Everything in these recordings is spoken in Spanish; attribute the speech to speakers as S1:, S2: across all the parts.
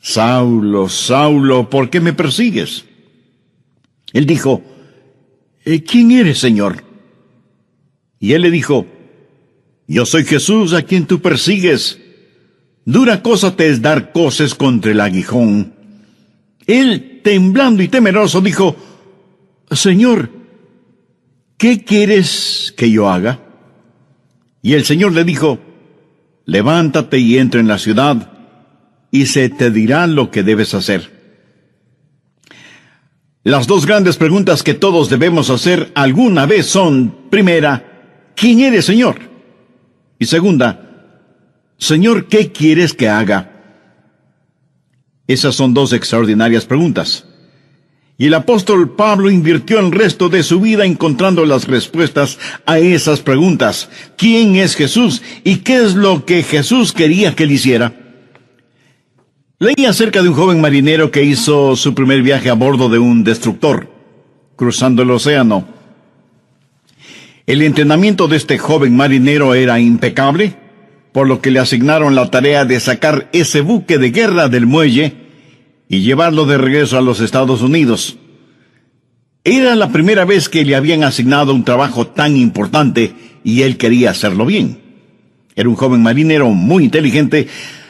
S1: Saulo, Saulo, ¿por qué me persigues? Él dijo, ¿quién eres, Señor? Y él le dijo, yo soy Jesús a quien tú persigues. Dura cosa te es dar coces contra el aguijón. Él, temblando y temeroso, dijo, Señor, ¿qué quieres que yo haga? Y el Señor le dijo, levántate y entra en la ciudad, y se te dirá lo que debes hacer. Las dos grandes preguntas que todos debemos hacer alguna vez son, primera, ¿quién eres, Señor? Y segunda, Señor, ¿qué quieres que haga? Esas son dos extraordinarias preguntas. Y el apóstol Pablo invirtió el resto de su vida encontrando las respuestas a esas preguntas. ¿Quién es Jesús? ¿Y qué es lo que Jesús quería que él hiciera? Leí acerca de un joven marinero que hizo su primer viaje a bordo de un destructor, cruzando el océano. El entrenamiento de este joven marinero era impecable, por lo que le asignaron la tarea de sacar ese buque de guerra del muelle y llevarlo de regreso a los Estados Unidos. Era la primera vez que le habían asignado un trabajo tan importante y él quería hacerlo bien. Era un joven marinero muy inteligente,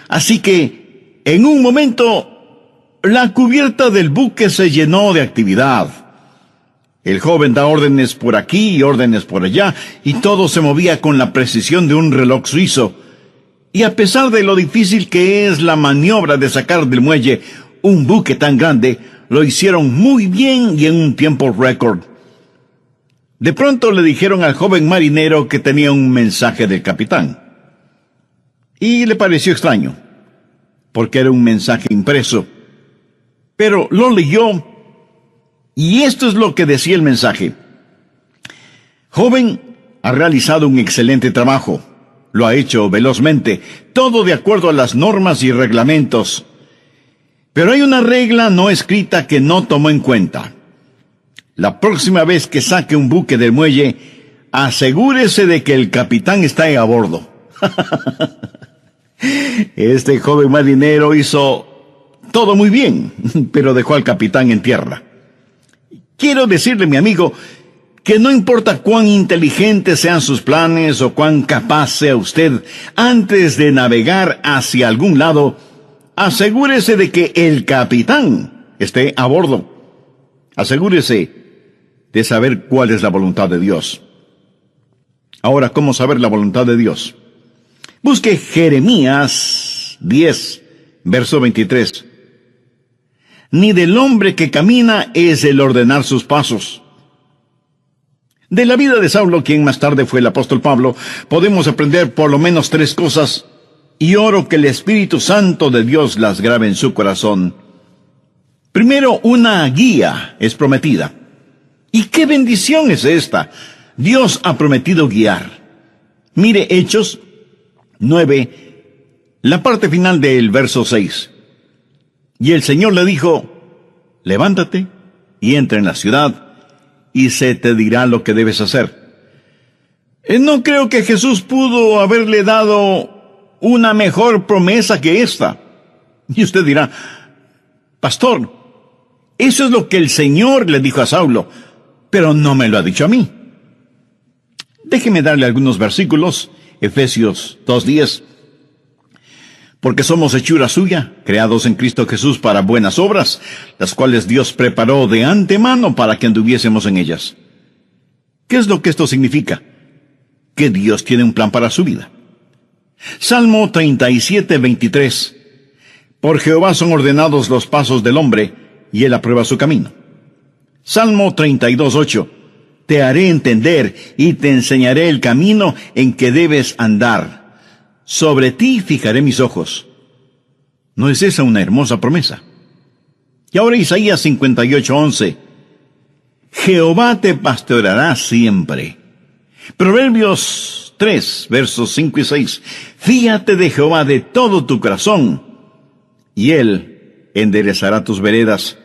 S1: así que en un momento la cubierta del buque se llenó de actividad. El joven da órdenes por aquí y órdenes por allá, y todo se movía con la precisión de un reloj suizo. Y a pesar de lo difícil que es la maniobra de sacar del muelle un buque tan grande, lo hicieron muy bien y en un tiempo récord. De pronto le dijeron al joven marinero que tenía un mensaje del capitán. Y le pareció extraño, porque era un mensaje impreso. Pero lo leyó, y esto es lo que decía el mensaje. Joven, ha realizado un excelente trabajo. Lo ha hecho velozmente, todo de acuerdo a las normas y reglamentos. Pero hay una regla no escrita que no tomó en cuenta. La próxima vez que saque un buque del muelle, asegúrese de que el capitán está a bordo. Este joven marinero hizo todo muy bien, pero dejó al capitán en tierra. Quiero decirle, mi amigo, que no importa cuán inteligentes sean sus planes o cuán capaz sea usted, antes de navegar hacia algún lado, asegúrese de que el capitán esté a bordo. Asegúrese de saber cuál es la voluntad de Dios. Ahora, ¿cómo saber la voluntad de Dios? Busque Jeremías 10, verso 23. Ni del hombre que camina es el ordenar sus pasos. De la vida de Saulo, quien más tarde fue el apóstol Pablo, podemos aprender por lo menos tres cosas, y oro que el Espíritu Santo de Dios las grabe en su corazón. Primero, una guía es prometida. ¿Y qué bendición es esta? Dios ha prometido guiar. Mire Hechos 9, la parte final del verso 6. Y el Señor le dijo, levántate y entra en la ciudad, y se te dirá lo que debes hacer. No creo que Jesús pudo haberle dado una mejor promesa que esta. Y usted dirá, pastor, eso es lo que el Señor le dijo a Saulo, pero no me lo ha dicho a mí. Déjeme darle algunos versículos. Efesios 2:10. Porque somos hechura suya, creados en Cristo Jesús para buenas obras, las cuales Dios preparó de antemano para que anduviésemos en ellas. ¿Qué es lo que esto significa? Que Dios tiene un plan para su vida. Salmo 37:23. Por Jehová son ordenados los pasos del hombre, y él aprueba su camino. Salmo 32:8. Te haré entender y te enseñaré el camino en que debes andar. Sobre ti fijaré mis ojos. ¿No es esa una hermosa promesa? Y ahora Isaías 58:11. Jehová te pastoreará siempre. Proverbios 3, versos 5 y 6. Fíate de Jehová de todo tu corazón, y él enderezará tus veredas.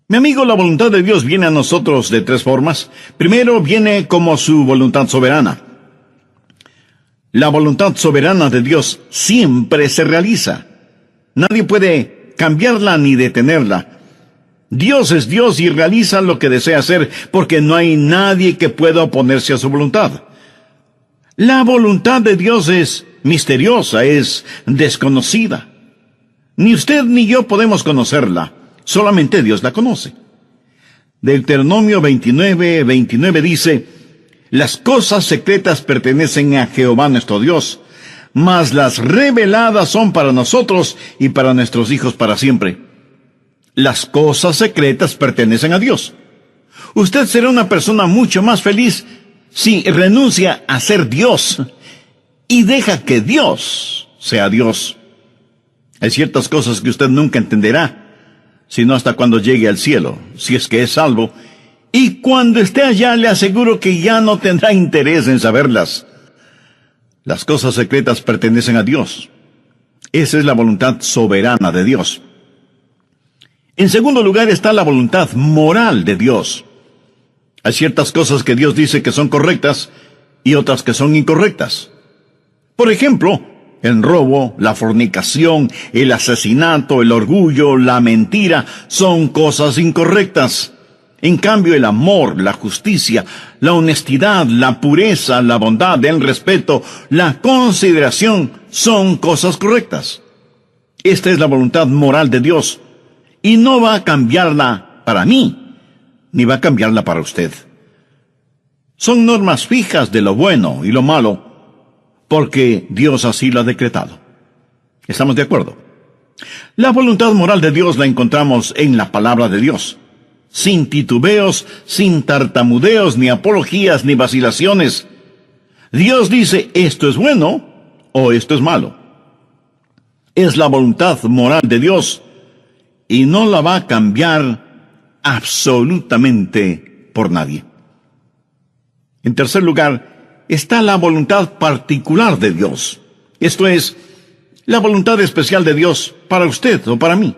S1: Mi amigo, la voluntad de Dios viene a nosotros de tres formas. Primero, viene como su voluntad soberana. La voluntad soberana de Dios siempre se realiza. Nadie puede cambiarla ni detenerla. Dios es Dios y realiza lo que desea hacer, porque no hay nadie que pueda oponerse a su voluntad. La voluntad de Dios es misteriosa, es desconocida. Ni usted ni yo podemos conocerla, solamente Dios la conoce. Deuteronomio 29:29 dice: las cosas secretas pertenecen a Jehová nuestro Dios, mas las reveladas son para nosotros y para nuestros hijos para siempre. Las cosas secretas pertenecen a Dios. Usted será una persona mucho más feliz si renuncia a ser Dios y deja que Dios sea Dios. Hay ciertas cosas que usted nunca entenderá, sino hasta cuando llegue al cielo, si es que es salvo, y cuando esté allá le aseguro que ya no tendrá interés en saberlas. Las cosas secretas pertenecen a Dios. Esa es la voluntad soberana de Dios. En segundo lugar está la voluntad moral de Dios. Hay ciertas cosas que Dios dice que son correctas y otras que son incorrectas. Por ejemplo, el robo, la fornicación, el asesinato, el orgullo, la mentira son cosas incorrectas. En cambio, el amor, la justicia, la honestidad, la pureza, la bondad, el respeto, la consideración son cosas correctas. Esta es la voluntad moral de Dios. Y no va a cambiarla para mí, ni va a cambiarla para usted. Son normas fijas de lo bueno y lo malo, porque Dios así lo ha decretado. ¿Estamos de acuerdo? La voluntad moral de Dios la encontramos en la palabra de Dios, sin titubeos, sin tartamudeos, ni apologías, ni vacilaciones. Dios dice, esto es bueno o esto es malo. Es la voluntad moral de Dios, y no la va a cambiar absolutamente por nadie. En tercer lugar, está la voluntad particular de Dios. Esto es, la voluntad especial de Dios para usted o para mí.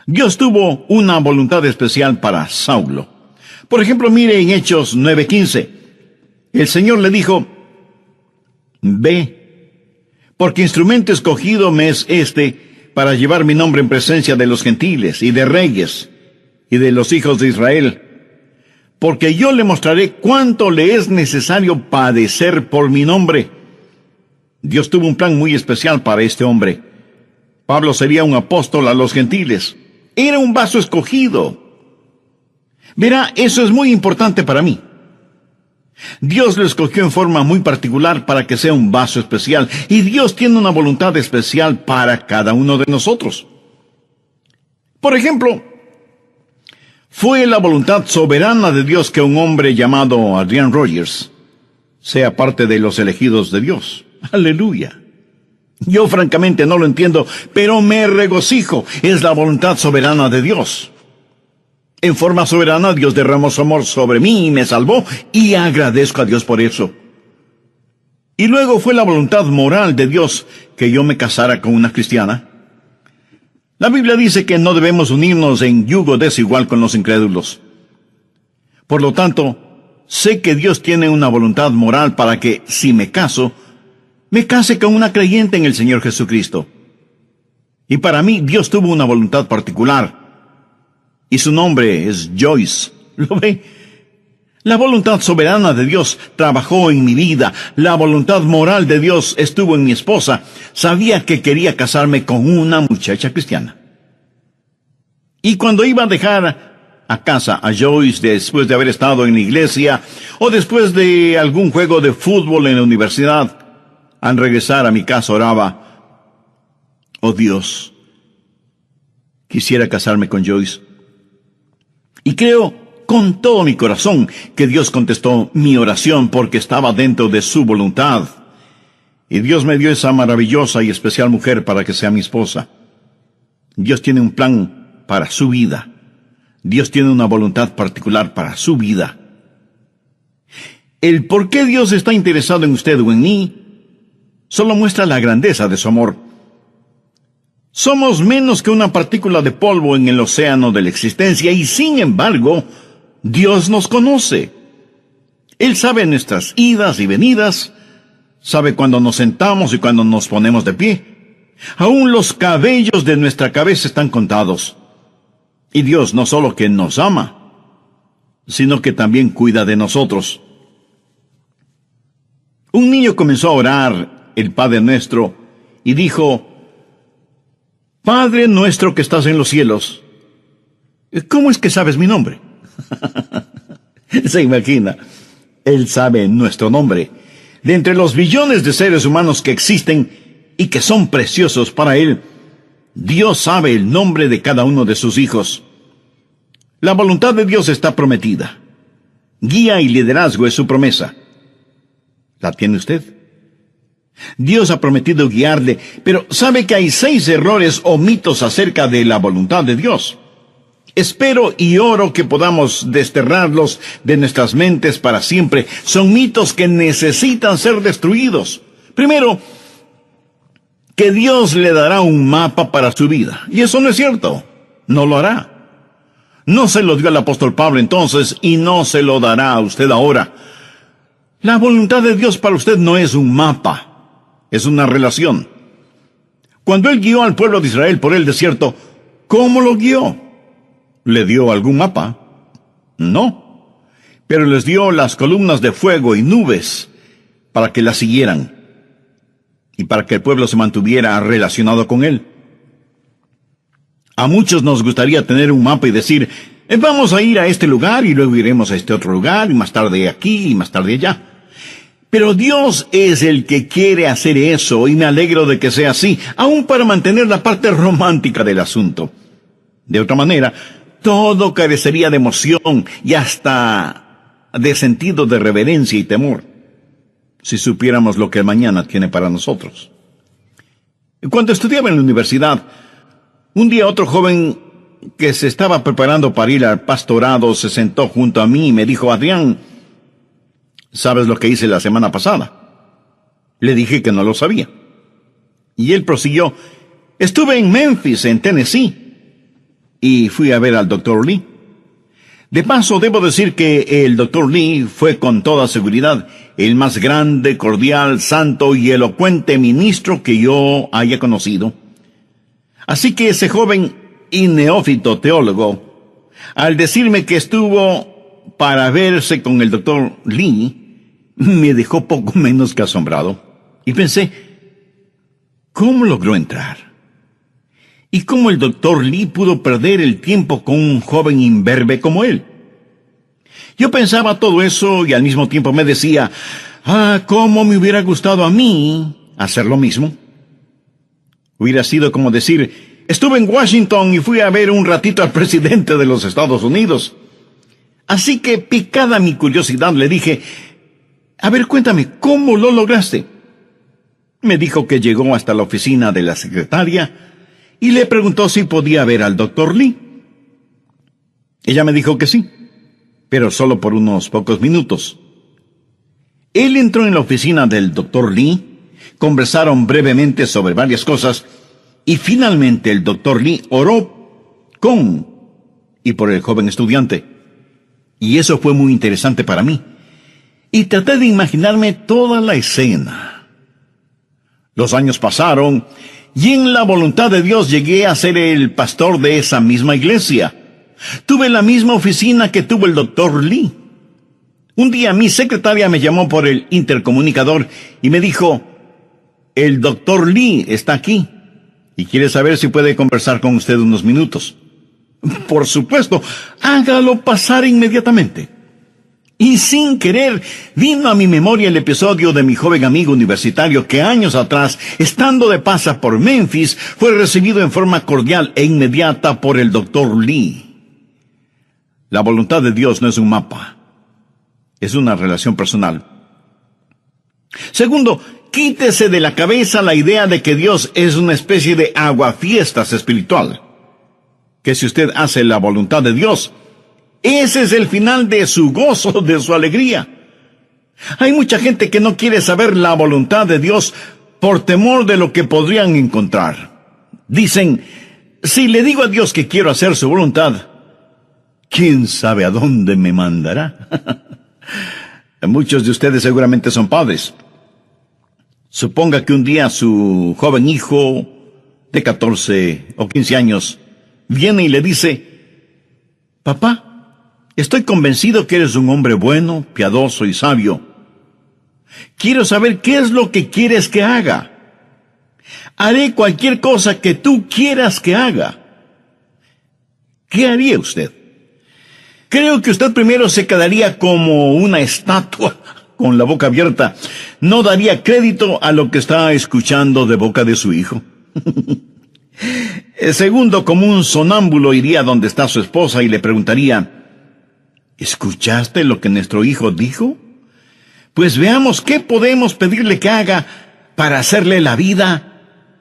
S1: Dios tuvo una voluntad especial para Saulo. Por ejemplo, mire en Hechos 9:15. El Señor le dijo, ve, porque instrumento escogido me es este, para llevar mi nombre en presencia de los gentiles y de reyes y de los hijos de Israel, porque yo le mostraré cuánto le es necesario padecer por mi nombre. Dios tuvo un plan muy especial para este hombre. Pablo sería un apóstol a los gentiles. Era un vaso escogido. Verá, eso es muy importante para mí. Dios lo escogió en forma muy particular para que sea un vaso especial, y Dios tiene una voluntad especial para cada uno de nosotros. Por ejemplo, fue la voluntad soberana de Dios que un hombre llamado Adrian Rogers sea parte de los elegidos de Dios. Aleluya. Yo francamente no lo entiendo, pero me regocijo. Es la voluntad soberana de Dios. En forma soberana, Dios derramó su amor sobre mí y me salvó, y agradezco a Dios por eso. Y luego fue la voluntad moral de Dios que yo me casara con una cristiana. La Biblia dice que no debemos unirnos en yugo desigual con los incrédulos. Por lo tanto, sé que Dios tiene una voluntad moral para que, si me case con una creyente en el Señor Jesucristo. Y para mí, Dios tuvo una voluntad particular. Y su nombre es Joyce. ¿Lo ve? La voluntad soberana de Dios trabajó en mi vida. La voluntad moral de Dios estuvo en mi esposa. Sabía que quería casarme con una muchacha cristiana. Y cuando iba a dejar a casa a Joyce después de haber estado en la iglesia, o después de algún juego de fútbol en la universidad, al regresar a mi casa oraba, oh Dios, quisiera casarme con Joyce. Y creo con todo mi corazón que Dios contestó mi oración porque estaba dentro de su voluntad. Y Dios me dio esa maravillosa y especial mujer para que sea mi esposa. Dios tiene un plan para su vida. Dios tiene una voluntad particular para su vida. El por qué Dios está interesado en usted o en mí solo muestra la grandeza de su amor. Somos menos que una partícula de polvo en el océano de la existencia, y sin embargo, Dios nos conoce. Él sabe nuestras idas y venidas, sabe cuando nos sentamos y cuando nos ponemos de pie. Aún los cabellos de nuestra cabeza están contados. Y Dios no solo que nos ama, sino que también cuida de nosotros. Un niño comenzó a orar el Padre Nuestro y dijo: Padre nuestro que estás en los cielos. ¿Cómo es que sabes mi nombre? Se imagina, Él sabe nuestro nombre. De entre los billones de seres humanos que existen y que son preciosos para Él, Dios sabe el nombre de cada uno de sus hijos. La voluntad de Dios está prometida. Guía y liderazgo es su promesa. ¿La tiene usted? Dios ha prometido guiarle, pero sabe que hay 6 errores o mitos acerca de la voluntad de Dios. Espero y oro que podamos desterrarlos de nuestras mentes para siempre. Son mitos que necesitan ser destruidos. Primero, que Dios le dará un mapa para su vida. Y eso no es cierto. No lo hará. No se lo dio al apóstol Pablo entonces y no se lo dará a usted ahora. La voluntad de Dios para usted no es un mapa, es una relación. Cuando Él guió al pueblo de Israel por el desierto, ¿cómo lo guió? ¿Le dio algún mapa? No. Pero les dio las columnas de fuego y nubes para que las siguieran y para que el pueblo se mantuviera relacionado con Él. A muchos nos gustaría tener un mapa y decir: vamos a ir a este lugar y luego iremos a este otro lugar y más tarde aquí y más tarde allá. Pero Dios es el que quiere hacer eso y me alegro de que sea así, aún para mantener la parte romántica del asunto. De otra manera, todo carecería de emoción y hasta de sentido de reverencia y temor, si supiéramos lo que el mañana tiene para nosotros. Cuando estudiaba en la universidad, un día otro joven que se estaba preparando para ir al pastorado se sentó junto a mí y me dijo: Adrián, ¿sabes lo que hice la semana pasada? Le dije que no lo sabía. Y él prosiguió: estuve en Memphis, en Tennessee, y fui a ver al Dr. Lee. De paso, debo decir que el Dr. Lee fue con toda seguridad el más grande, cordial, santo y elocuente ministro que yo haya conocido. Así que ese joven y neófito teólogo, al decirme que estuvo para verse con el Dr. Lee, me dejó poco menos que asombrado. Y pensé: ¿cómo logró entrar? ¿Y cómo el Dr. Lee pudo perder el tiempo con un joven imberbe como él? Yo pensaba todo eso y al mismo tiempo me decía: ¿cómo me hubiera gustado a mí hacer lo mismo? Hubiera sido como decir: estuve en Washington y fui a ver un ratito al presidente de los Estados Unidos. Así que, picada mi curiosidad, le dije: a ver, cuéntame, ¿cómo lo lograste? Me dijo que llegó hasta la oficina de la secretaria y le preguntó si podía ver al Dr. Lee. Ella me dijo que sí, pero solo por unos pocos minutos. Él entró en la oficina del Dr. Lee, conversaron brevemente sobre varias cosas, y finalmente el Dr. Lee oró con y por el joven estudiante. Y eso fue muy interesante para mí. Y traté de imaginarme toda la escena. Los años pasaron, y en la voluntad de Dios llegué a ser el pastor de esa misma iglesia. Tuve la misma oficina que tuvo el Dr. Lee. Un día mi secretaria me llamó por el intercomunicador y me dijo: el Dr. Lee está aquí y quiere saber si puede conversar con usted unos minutos. Por supuesto, hágalo pasar inmediatamente. Y sin querer, vino a mi memoria el episodio de mi joven amigo universitario que años atrás, estando de paso por Memphis, fue recibido en forma cordial e inmediata por el Dr. Lee. La voluntad de Dios no es un mapa, es una relación personal. Segundo, quítese de la cabeza la idea de que Dios es una especie de aguafiestas espiritual. Que si usted hace la voluntad de Dios, ese es el final de su gozo, de su alegría. Hay mucha gente que no quiere saber la voluntad de Dios por temor de lo que podrían encontrar. Dicen: si le digo a Dios que quiero hacer su voluntad, ¿quién sabe a dónde me mandará? Muchos de ustedes seguramente son padres. Suponga que un día su joven hijo de 14 o 15 años viene y le dice: papá, estoy convencido que eres un hombre bueno, piadoso y sabio. Quiero saber qué es lo que quieres que haga. Haré cualquier cosa que tú quieras que haga. ¿Qué haría usted? Creo que usted primero se quedaría como una estatua con la boca abierta. No daría crédito a lo que está escuchando de boca de su hijo. Segundo, como un sonámbulo, iría donde está su esposa y le preguntaría: ¿escuchaste lo que nuestro hijo dijo? Pues veamos qué podemos pedirle que haga para hacerle la vida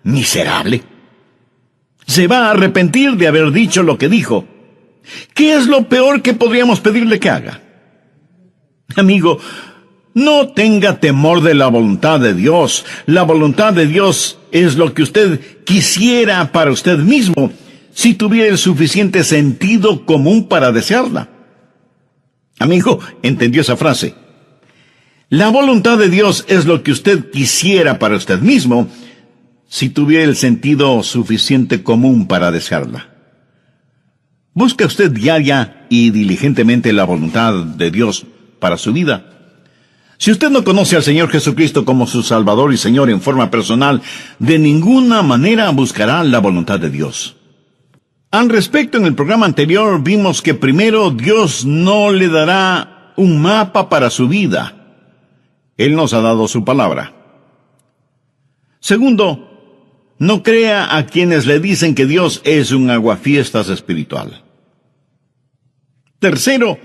S1: miserable. Se va a arrepentir de haber dicho lo que dijo. ¿Qué es lo peor que podríamos pedirle que haga? Amigo, no tenga temor de la voluntad de Dios. La voluntad de Dios es lo que usted quisiera para usted mismo, si tuviera el suficiente sentido común para desearla. Amigo, ¿entendió esa frase? La voluntad de Dios es lo que usted quisiera para usted mismo, si tuviera el sentido suficiente común para desearla. ¿Busca usted diaria y diligentemente la voluntad de Dios para su vida? Si usted no conoce al Señor Jesucristo como su Salvador y Señor en forma personal, de ninguna manera buscará la voluntad de Dios. Al respecto, en el programa anterior vimos que primero Dios no le dará un mapa para su vida. Él nos ha dado su palabra. Segundo, no crea a quienes le dicen que Dios es un aguafiestas espiritual. Tercero,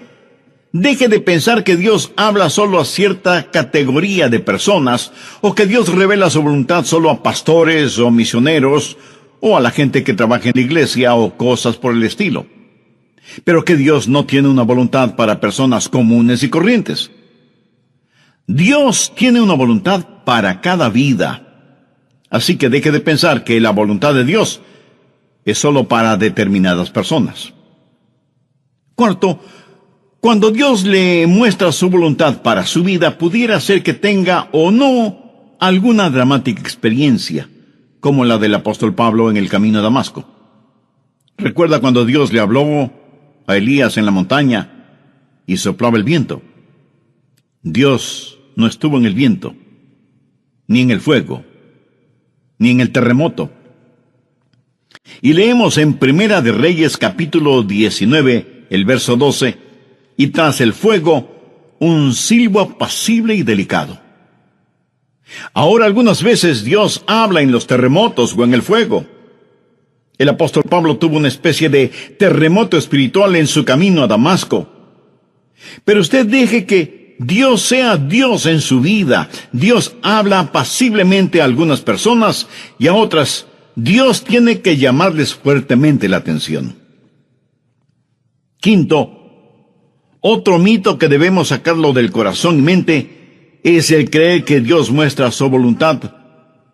S1: deje de pensar que Dios habla solo a cierta categoría de personas, o que Dios revela su voluntad solo a pastores o misioneros, o a la gente que trabaja en la iglesia o cosas por el estilo. Pero que Dios no tiene una voluntad para personas comunes y corrientes. Dios tiene una voluntad para cada vida. Así que deje de pensar que la voluntad de Dios es solo para determinadas personas. Cuarto, cuando Dios le muestra su voluntad para su vida, pudiera ser que tenga o no alguna dramática experiencia, como la del apóstol Pablo en el camino a Damasco. ¿Recuerda cuando Dios le habló a Elías en la montaña y soplaba el viento? Dios no estuvo en el viento, ni en el fuego, ni en el terremoto. Y leemos en Primera de Reyes capítulo 19, el verso 12, y tras el fuego, un silbo apacible y delicado. Ahora algunas veces Dios habla en los terremotos o en el fuego. El apóstol Pablo tuvo una especie de terremoto espiritual en su camino a Damasco. Pero usted deje que Dios sea Dios en su vida. Dios habla apaciblemente a algunas personas y a otras Dios tiene que llamarles fuertemente la atención. Quinto, otro mito que debemos sacarlo del corazón y mente es el creer que Dios muestra su voluntad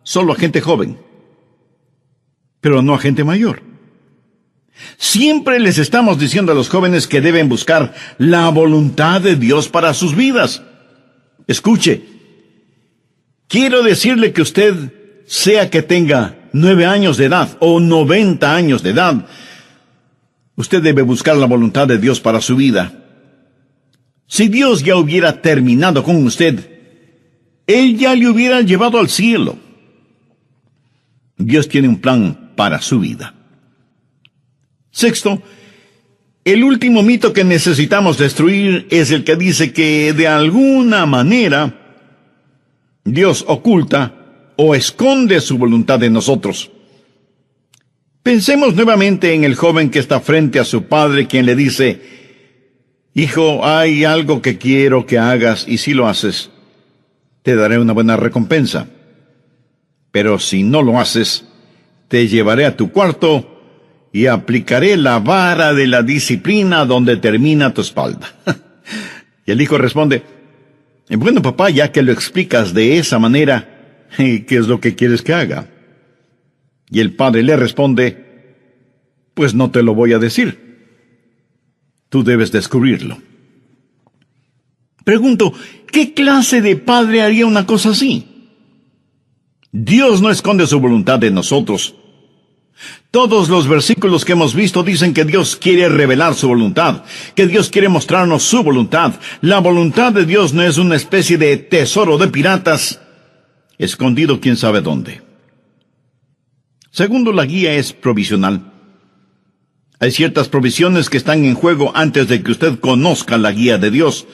S1: solo a gente joven, pero no a gente mayor. Siempre les estamos diciendo a los jóvenes que deben buscar la voluntad de Dios para sus vidas. Escuche, quiero decirle que usted, sea que tenga 9 años de edad o 90 años de edad, usted debe buscar la voluntad de Dios para su vida. Si Dios ya hubiera terminado con usted, Él ya le hubiera llevado al cielo. Dios tiene un plan para su vida. Sexto, el último mito que necesitamos destruir es el que dice que de alguna manera Dios oculta o esconde su voluntad de nosotros. Pensemos nuevamente en el joven que está frente a su padre, quien le dice: hijo, hay algo que quiero que hagas, y si lo haces, te daré una buena recompensa. Pero si no lo haces, te llevaré a tu cuarto y aplicaré la vara de la disciplina donde termina tu espalda. Y el hijo responde: bueno, papá, ya que lo explicas de esa manera, ¿qué es lo que quieres que haga? Y el padre le responde: pues no te lo voy a decir. Tú debes descubrirlo. Pregunto, ¿qué clase de padre haría una cosa así? Dios no esconde su voluntad de nosotros, Todos los versículos que hemos visto dicen que Dios quiere revelar su voluntad, que Dios quiere mostrarnos su voluntad. La voluntad de Dios no es una especie de tesoro de piratas, escondido quién sabe dónde. Segundo, la guía es provisional. Hay ciertas provisiones que están en juego antes de que usted conozca la guía de Dios.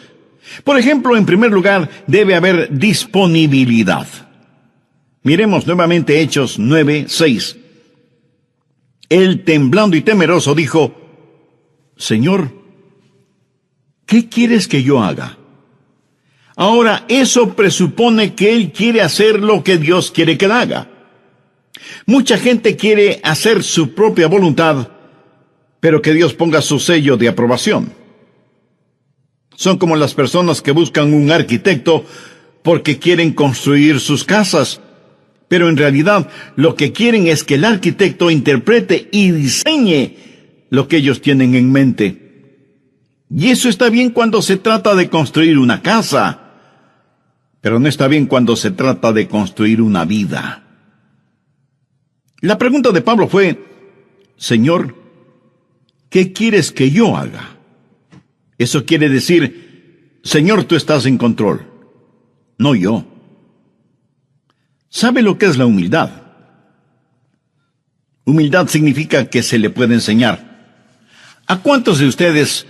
S1: Por ejemplo, en primer lugar, debe haber disponibilidad. Miremos nuevamente Hechos 9:6. Él, temblando y temeroso, dijo: Señor, ¿qué quieres que yo haga? Ahora, eso presupone que él quiere hacer lo que Dios quiere que él haga. Mucha gente quiere hacer su propia voluntad, pero que Dios ponga su sello de aprobación. Son como las personas que buscan un arquitecto porque quieren construir sus casas, pero en realidad lo que quieren es que el arquitecto interprete y diseñe lo que ellos tienen en mente. Y eso está bien cuando se trata de construir una casa, pero no está bien cuando se trata de construir una vida. La pregunta de Pablo fue: Señor, ¿qué quieres que yo haga? Eso quiere decir: Señor, tú estás en control, no yo. ¿Sabe lo que es la humildad? Humildad significa que se le puede enseñar. ¿A cuántos de ustedes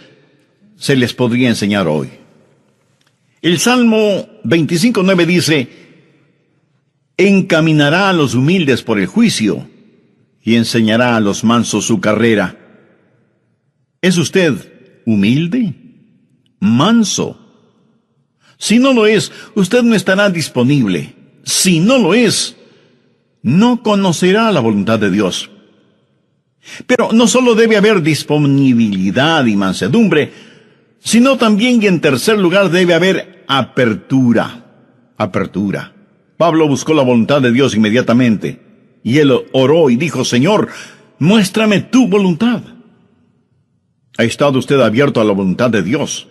S1: se les podría enseñar hoy? El Salmo 25:9 dice: encaminará a los humildes por el juicio y enseñará a los mansos su carrera. ¿Es usted humilde? ¿Manso? Si no lo es, usted no estará disponible. Si no lo es, no conocerá la voluntad de Dios. Pero no solo debe haber disponibilidad y mansedumbre, sino también, y en tercer lugar, debe haber apertura. Apertura. Pablo buscó la voluntad de Dios inmediatamente, y él oró y dijo: Señor, muéstrame tu voluntad. ¿Ha estado usted abierto a la voluntad de Dios?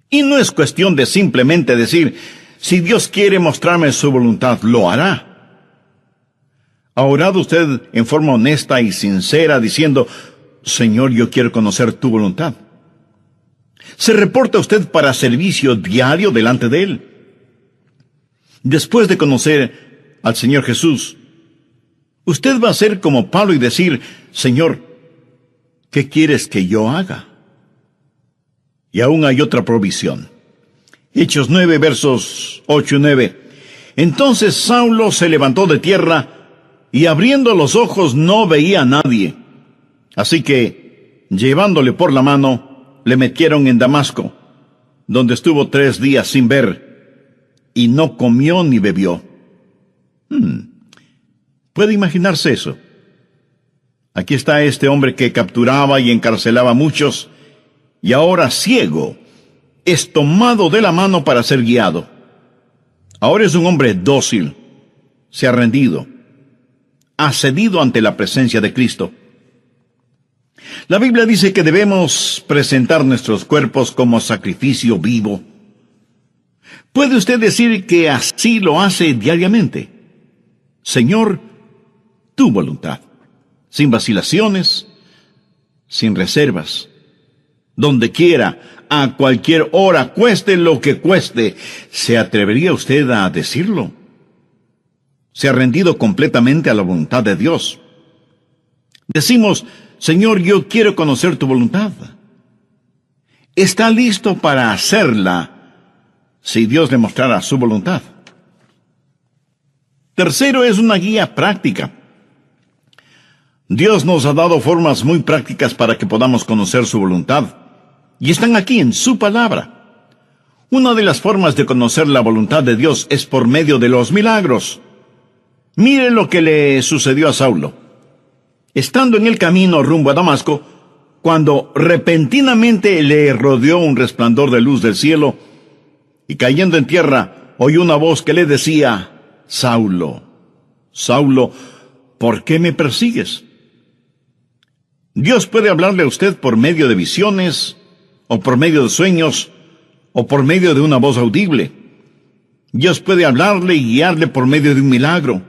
S1: Y no es cuestión de simplemente decir: si Dios quiere mostrarme su voluntad, lo hará. ¿Ha orado usted en forma honesta y sincera diciendo: Señor, yo quiero conocer tu voluntad? ¿Se reporta usted para servicio diario delante de Él? Después de conocer al Señor Jesús, usted va a ser como Pablo y decir: Señor, ¿qué quieres que yo haga? Y aún hay otra provisión. Hechos 9, versos 8 y 9. Entonces Saulo se levantó de tierra, y abriendo los ojos no veía a nadie. Así que, llevándole por la mano, le metieron en Damasco, donde estuvo 3 días sin ver, y no comió ni bebió. ¿Puede imaginarse eso? Aquí está este hombre que capturaba y encarcelaba a muchos, y ahora ciego, es tomado de la mano para ser guiado. Ahora es un hombre dócil, se ha rendido, ha cedido ante la presencia de Cristo. La Biblia dice que debemos presentar nuestros cuerpos como sacrificio vivo. ¿Puede usted decir que así lo hace diariamente? Señor, tu voluntad, sin vacilaciones, sin reservas, donde quiera, a cualquier hora, cueste lo que cueste. ¿Se atrevería usted a decirlo? ¿Se ha rendido completamente a la voluntad de Dios? Decimos: Señor, yo quiero conocer tu voluntad. ¿Está listo para hacerla si Dios le mostrara su voluntad? Tercero, es una guía práctica. Dios nos ha dado formas muy prácticas para que podamos conocer su voluntad, y están aquí en su palabra. Una de las formas de conocer la voluntad de Dios es por medio de los milagros. Mire lo que le sucedió a Saulo. Estando en el camino rumbo a Damasco, cuando repentinamente le rodeó un resplandor de luz del cielo, y cayendo en tierra, oyó una voz que le decía: Saulo, Saulo, ¿por qué me persigues? Dios puede hablarle a usted por medio de visiones, o por medio de sueños, o por medio de una voz audible. Dios puede hablarle y guiarle por medio de un milagro.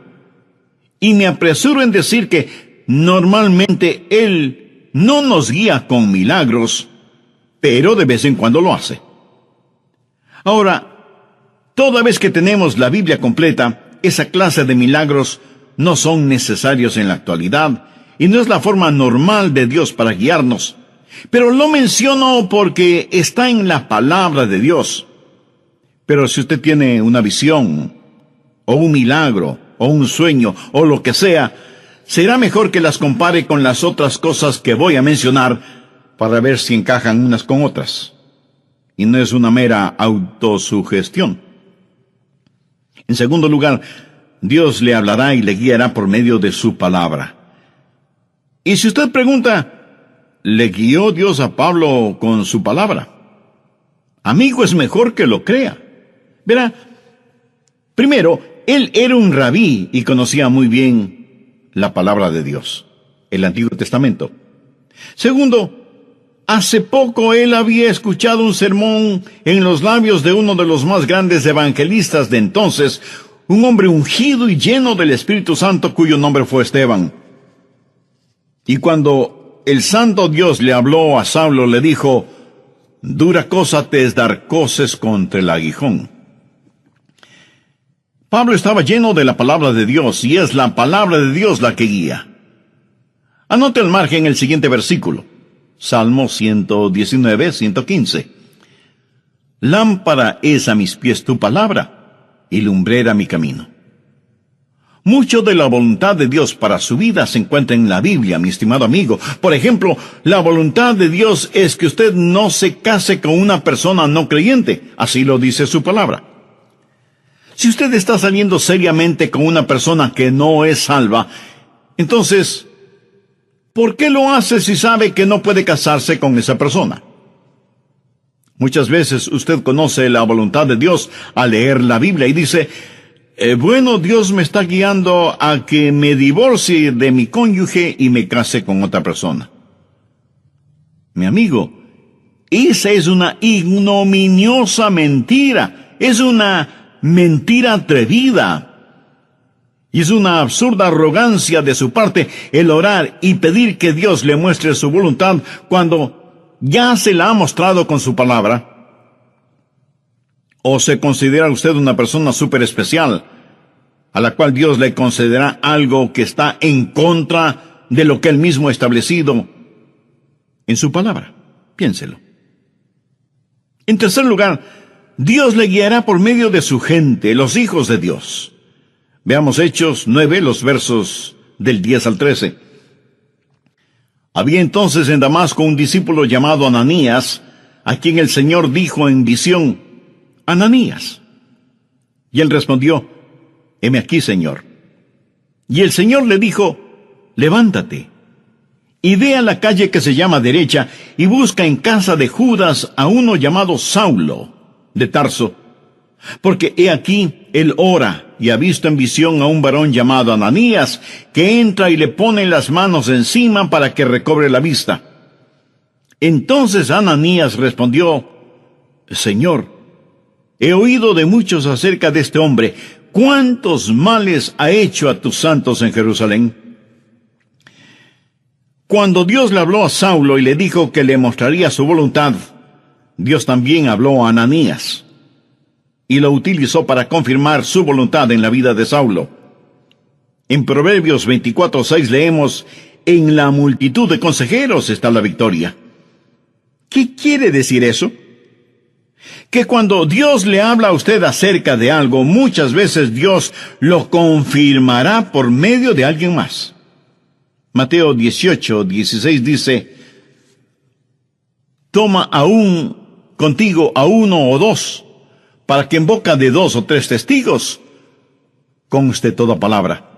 S1: Y me apresuro en decir que normalmente Él no nos guía con milagros, pero de vez en cuando lo hace. Ahora, toda vez que tenemos la Biblia completa, esa clase de milagros no son necesarios en la actualidad y no es la forma normal de Dios para guiarnos. Pero lo menciono porque está en la palabra de Dios. Pero si usted tiene una visión, o un milagro, o un sueño, o lo que sea, será mejor que las compare con las otras cosas que voy a mencionar para ver si encajan unas con otras. Y no es una mera autosugestión. En segundo lugar, Dios le hablará y le guiará por medio de su palabra. Y si usted pregunta, ¿le guió Dios a Pablo con su palabra? Amigo, es mejor que lo crea. Verá, primero, él era un rabí y conocía muy bien la palabra de Dios, el Antiguo Testamento. Segundo, hace poco él había escuchado un sermón en los labios de uno de los más grandes evangelistas de entonces, un hombre ungido y lleno del Espíritu Santo cuyo nombre fue Esteban. Y cuando el santo Dios le habló a Saulo, le dijo, «Dura cosa te es dar coces contra el aguijón». Pablo estaba lleno de la palabra de Dios, y es la palabra de Dios la que guía. Anote al margen el siguiente versículo. Salmo 119, 115. Lámpara es a mis pies tu palabra, y lumbrera mi camino. Mucho de la voluntad de Dios para su vida se encuentra en la Biblia, mi estimado amigo. Por ejemplo, la voluntad de Dios es que usted no se case con una persona no creyente. Así lo dice su palabra. Si usted está saliendo seriamente con una persona que no es salva, entonces, ¿por qué lo hace si sabe que no puede casarse con esa persona? Muchas veces usted conoce la voluntad de Dios al leer la Biblia y dice, bueno, Dios me está guiando a que me divorcie de mi cónyuge y me case con otra persona. Mi amigo, esa es una ignominiosa mentira. Es una mentira atrevida. Y es una absurda arrogancia de su parte el orar y pedir que Dios le muestre su voluntad cuando ya se la ha mostrado con su palabra. ¿O se considera usted una persona súper especial, a la cual Dios le concederá algo que está en contra de lo que Él mismo ha establecido en su palabra? Piénselo. En tercer lugar, Dios le guiará por medio de su gente, los hijos de Dios. Veamos Hechos 9, los versos del 10 al 13. Había entonces en Damasco un discípulo llamado Ananías, a quien el Señor dijo en visión, «Ananías». Y él respondió, «Heme aquí, Señor». Y el Señor le dijo, «Levántate, y ve a la calle que se llama Derecha, y busca en casa de Judas a uno llamado Saulo, de Tarso, porque he aquí, él ora, y ha visto en visión a un varón llamado Ananías, que entra y le pone las manos encima para que recobre la vista». Entonces Ananías respondió, «Señor, he oído de muchos acerca de este hombre, cuántos males ha hecho a tus santos en Jerusalén». Cuando Dios le habló a Saulo y le dijo que le mostraría su voluntad, Dios también habló a Ananías y lo utilizó para confirmar su voluntad en la vida de Saulo. En Proverbios 24:6 leemos, «En la multitud de consejeros está la victoria». ¿Qué quiere decir eso? Que cuando Dios le habla a usted acerca de algo, muchas veces Dios lo confirmará por medio de alguien más. Mateo 18:16 dice, «Toma aún contigo a uno o dos, para que en boca de 2 o 3 testigos conste toda palabra».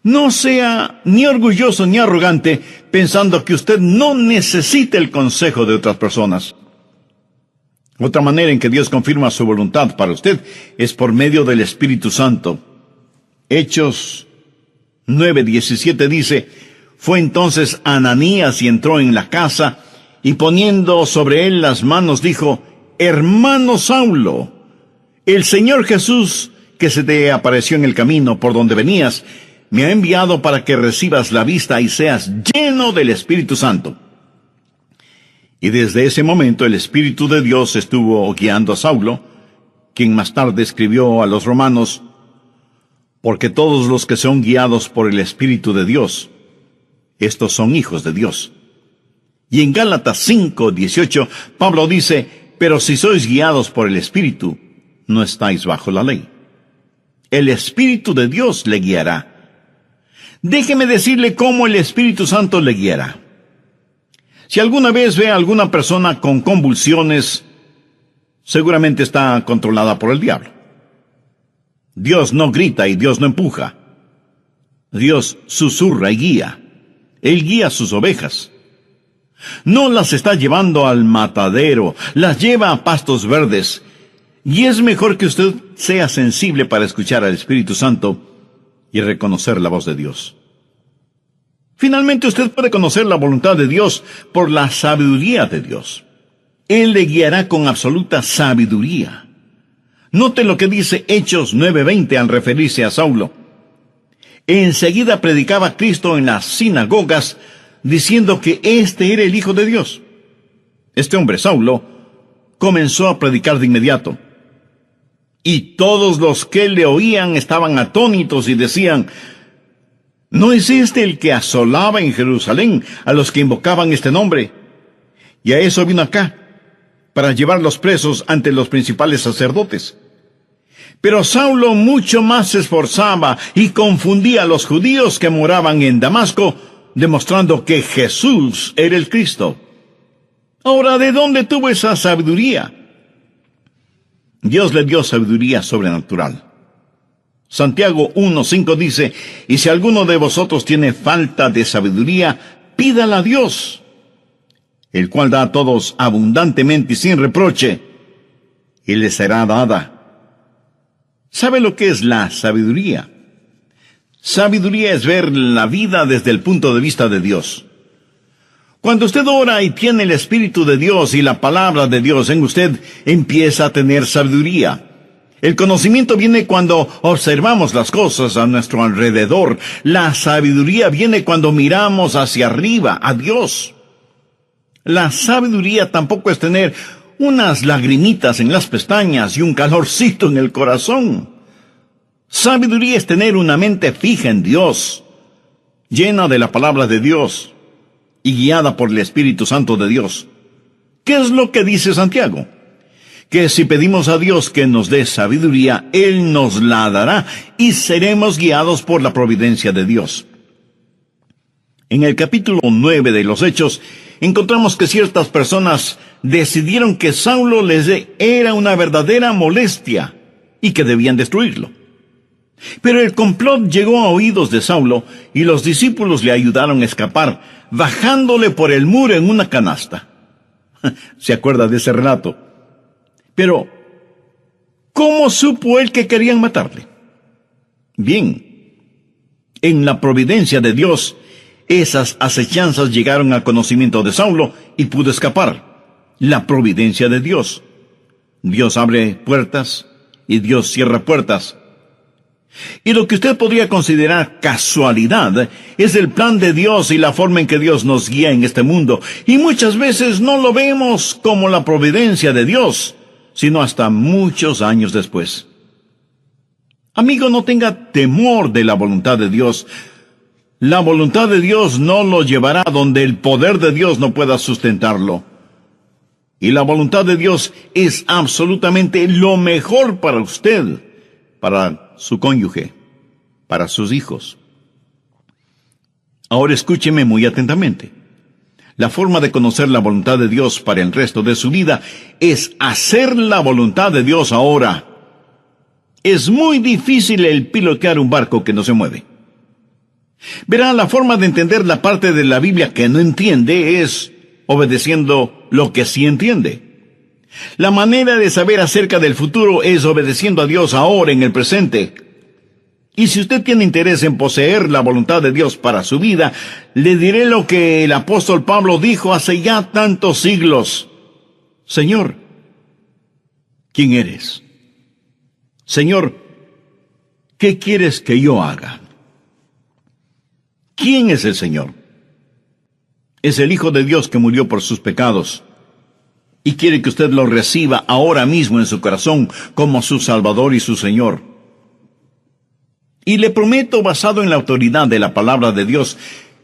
S1: No sea ni orgulloso ni arrogante pensando que usted no necesita el consejo de otras personas. Otra manera en que Dios confirma su voluntad para usted es por medio del Espíritu Santo. Hechos 9:17 dice, «Fue entonces Ananías y entró en la casa, y poniendo sobre él las manos dijo, Hermano Saulo, el Señor Jesús, que se te apareció en el camino por donde venías, me ha enviado para que recibas la vista y seas lleno del Espíritu Santo. Y desde ese momento el Espíritu de Dios estuvo guiando a Saulo, quien más tarde escribió a los romanos: porque todos los que son guiados por el Espíritu de Dios, estos son hijos de Dios. Y en Gálatas 5:18, Pablo dice: pero si sois guiados por el Espíritu, no estáis bajo la ley. El Espíritu de Dios le guiará. Déjeme decirle cómo el Espíritu Santo le guiará. Si alguna vez ve a alguna persona con convulsiones, seguramente está controlada por el diablo. Dios no grita y Dios no empuja. Dios susurra y guía. Él guía a sus ovejas. No las está llevando al matadero, las lleva a pastos verdes. Y es mejor que usted sea sensible para escuchar al Espíritu Santo y reconocer la voz de Dios. Finalmente, usted puede conocer la voluntad de Dios por la sabiduría de Dios. Él le guiará con absoluta sabiduría. Note lo que dice Hechos 9:20 al referirse a Saulo. Enseguida predicaba Cristo en las sinagogas, diciendo que este era el Hijo de Dios. Este hombre, Saulo, comenzó a predicar de inmediato. Y todos los que le oían estaban atónitos y decían: ¿no es este el que asolaba en Jerusalén a los que invocaban este nombre? Y a eso vino acá, para llevarlos presos ante los principales sacerdotes. Pero Saulo mucho más se esforzaba y confundía a los judíos que moraban en Damasco, demostrando que Jesús era el Cristo. Ahora, ¿de dónde tuvo esa sabiduría? Dios le dio sabiduría sobrenatural. Santiago 1:5 dice: y si alguno de vosotros tiene falta de sabiduría, pídala a Dios, el cual da a todos abundantemente y sin reproche, y le será dada. ¿Sabe lo que es la sabiduría? Sabiduría es ver la vida desde el punto de vista de Dios. Cuando usted ora y tiene el Espíritu de Dios y la palabra de Dios en usted, empieza a tener sabiduría. El conocimiento viene cuando observamos las cosas a nuestro alrededor. La sabiduría viene cuando miramos hacia arriba, a Dios. La sabiduría tampoco es tener unas lagrimitas en las pestañas y un calorcito en el corazón. Sabiduría es tener una mente fija en Dios, llena de la palabra de Dios y guiada por el Espíritu Santo de Dios. ¿Qué es lo que dice Santiago? Que si pedimos a Dios que nos dé sabiduría, Él nos la dará y seremos guiados por la providencia de Dios. En el capítulo 9 de los Hechos, encontramos que ciertas personas decidieron que Saulo les era una verdadera molestia y que debían destruirlo. Pero el complot llegó a oídos de Saulo y los discípulos le ayudaron a escapar, bajándole por el muro en una canasta. ¿Se acuerda de ese relato? Pero, ¿cómo supo él que querían matarle? Bien, en la providencia de Dios, esas acechanzas llegaron al conocimiento de Saulo y pudo escapar. La providencia de Dios. Dios abre puertas y Dios cierra puertas. Y lo que usted podría considerar casualidad es el plan de Dios y la forma en que Dios nos guía en este mundo. Y muchas veces no lo vemos como la providencia de Dios, sino hasta muchos años después. Amigo, no tenga temor de la voluntad de Dios. La voluntad de Dios no lo llevará donde el poder de Dios no pueda sustentarlo. Y la voluntad de Dios es absolutamente lo mejor para usted, para su cónyuge, para sus hijos. Ahora escúcheme muy atentamente. La forma de conocer la voluntad de Dios para el resto de su vida es hacer la voluntad de Dios ahora. Es muy difícil el pilotear un barco que no se mueve. Verá, la forma de entender la parte de la Biblia que no entiende es obedeciendo lo que sí entiende. La manera de saber acerca del futuro es obedeciendo a Dios ahora en el presente. Y si usted tiene interés en poseer la voluntad de Dios para su vida, le diré lo que el apóstol Pablo dijo hace ya tantos siglos. Señor, ¿quién eres? Señor, ¿qué quieres que yo haga? ¿Quién es el Señor? Es el Hijo de Dios que murió por sus pecados y quiere que usted lo reciba ahora mismo en su corazón como su Salvador y su Señor. Y le prometo, basado en la autoridad de la palabra de Dios,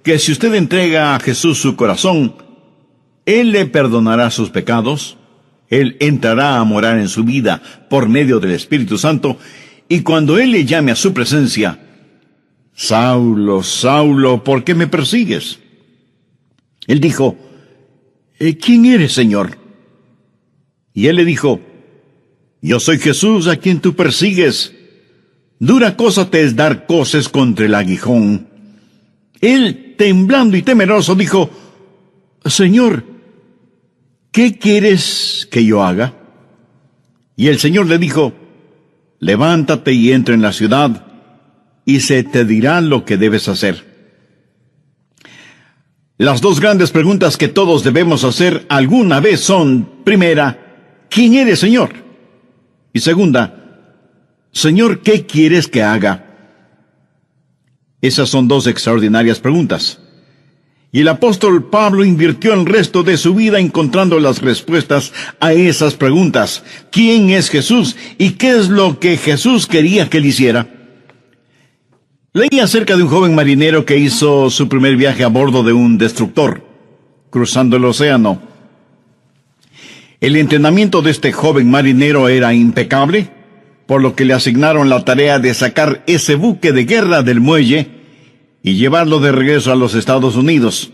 S1: que si usted entrega a Jesús su corazón, Él le perdonará sus pecados, Él entrará a morar en su vida por medio del Espíritu Santo, y cuando Él le llame a su presencia: Saulo, Saulo, ¿por qué me persigues? Él dijo: ¿quién eres, Señor? Y Él le dijo: yo soy Jesús a quien tú persigues. Dura cosa te es dar coces contra el aguijón. Él, temblando y temeroso, dijo: Señor, ¿qué quieres que yo haga? Y el Señor le dijo: levántate y entra en la ciudad, y se te dirá lo que debes hacer. Las dos grandes preguntas que todos debemos hacer alguna vez son: primera, ¿quién eres, Señor? Y segunda, Señor, ¿qué quieres que haga? Esas son dos extraordinarias preguntas. Y el apóstol Pablo invirtió el resto de su vida encontrando las respuestas a esas preguntas. ¿Quién es Jesús? ¿Y qué es lo que Jesús quería que él hiciera? Leí acerca de un joven marinero que hizo su primer viaje a bordo de un destructor, cruzando el océano. El entrenamiento de este joven marinero era impecable, por lo que le asignaron la tarea de sacar ese buque de guerra del muelle y llevarlo de regreso a los Estados Unidos.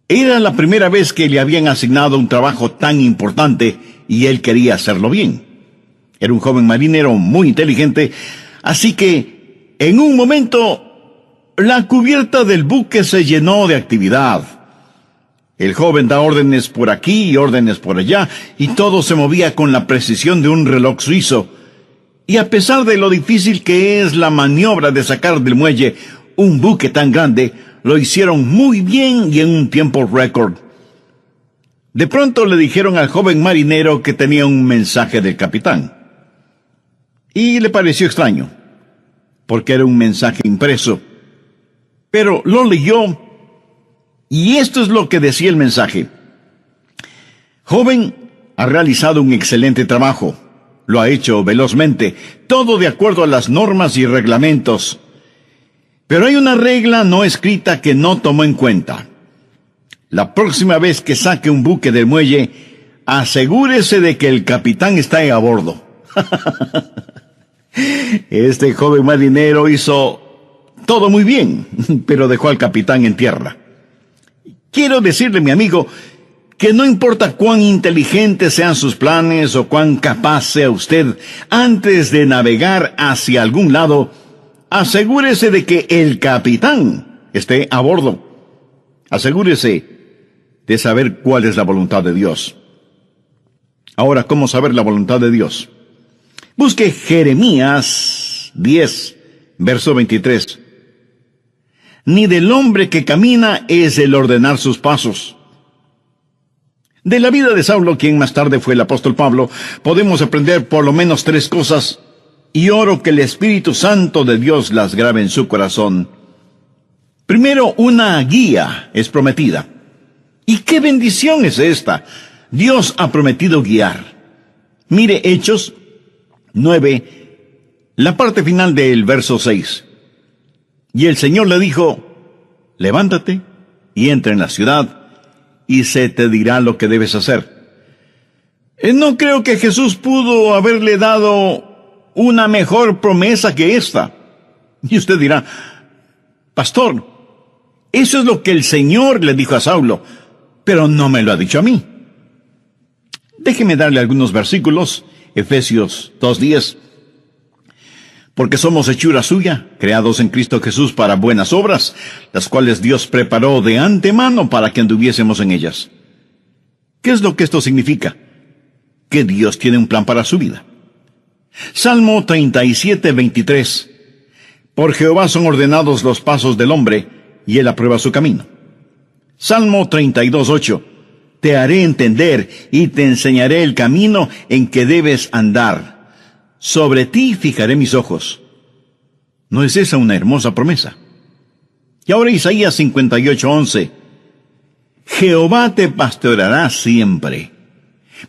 S1: Era la primera vez que le habían asignado un trabajo tan importante y él quería hacerlo bien. Era un joven marinero muy inteligente, así que en un momento la cubierta del buque se llenó de actividad. El joven da órdenes por aquí y órdenes por allá, y todo se movía con la precisión de un reloj suizo. Y a pesar de lo difícil que es la maniobra de sacar del muelle un buque tan grande, lo hicieron muy bien y en un tiempo récord. De pronto le dijeron al joven marinero que tenía un mensaje del capitán. Y le pareció extraño, porque era un mensaje impreso. Pero lo leyó, y esto es lo que decía el mensaje: joven, ha realizado un excelente trabajo. Lo ha hecho velozmente, todo de acuerdo a las normas y reglamentos. Pero hay una regla no escrita que no tomó en cuenta. La próxima vez que saque un buque del muelle, asegúrese de que el capitán está a bordo. Este joven marinero hizo todo muy bien, pero dejó al capitán en tierra. Quiero decirle, mi amigo, que no importa cuán inteligentes sean sus planes o cuán capaz sea usted, antes de navegar hacia algún lado, asegúrese de que el capitán esté a bordo. Asegúrese de saber cuál es la voluntad de Dios. Ahora, ¿cómo saber la voluntad de Dios? Busque Jeremías 10, verso 23. Ni del hombre que camina es el ordenar sus pasos. De la vida de Saulo, quien más tarde fue el apóstol Pablo, podemos aprender por lo menos 3 cosas, y oro que el Espíritu Santo de Dios las grabe en su corazón. Primero, una guía es prometida. ¿Y qué bendición es esta? Dios ha prometido guiar. Mire Hechos 9, la parte final del verso 6. Y el Señor le dijo: levántate y entra en la ciudad, y se te dirá lo que debes hacer. No creo que Jesús pudo haberle dado una mejor promesa que esta. Y usted dirá: pastor, eso es lo que el Señor le dijo a Saulo, pero no me lo ha dicho a mí. Déjeme darle algunos versículos. Efesios 2:10. Porque somos hechura suya, creados en Cristo Jesús para buenas obras, las cuales Dios preparó de antemano para que anduviésemos en ellas. ¿Qué es lo que esto significa? Que Dios tiene un plan para su vida. Salmo 37:23. Por Jehová son ordenados los pasos del hombre, y él aprueba su camino. Salmo 32:8. Te haré entender y te enseñaré el camino en que debes andar. Sobre ti fijaré mis ojos. ¿No es esa una hermosa promesa? Y ahora Isaías 58:11. Jehová te pastoreará siempre.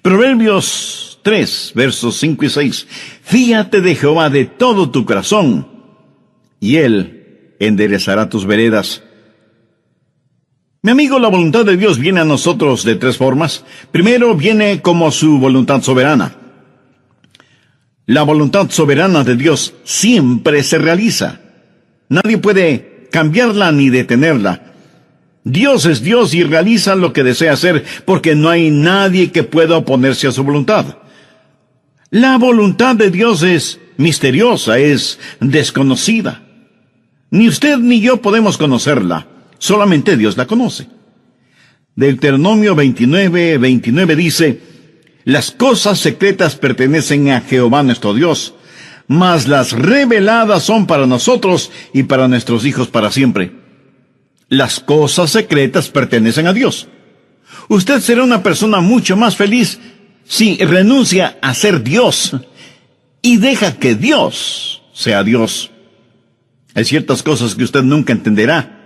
S1: Proverbios 3, versos 5 y 6. Fíate de Jehová de todo tu corazón, y Él enderezará tus veredas. Mi amigo, la voluntad de Dios viene a nosotros de tres formas. Primero, viene como su voluntad soberana. La voluntad soberana de Dios siempre se realiza. Nadie puede cambiarla ni detenerla. Dios es Dios y realiza lo que desea hacer, porque no hay nadie que pueda oponerse a su voluntad. La voluntad de Dios es misteriosa, es desconocida. Ni usted ni yo podemos conocerla. Solamente Dios la conoce. Deuteronomio 29:29 dice: las cosas secretas pertenecen a Jehová nuestro Dios, mas las reveladas son para nosotros y para nuestros hijos para siempre. Las cosas secretas pertenecen a Dios. Usted será una persona mucho más feliz si renuncia a ser Dios y deja que Dios sea Dios. Hay ciertas cosas que usted nunca entenderá,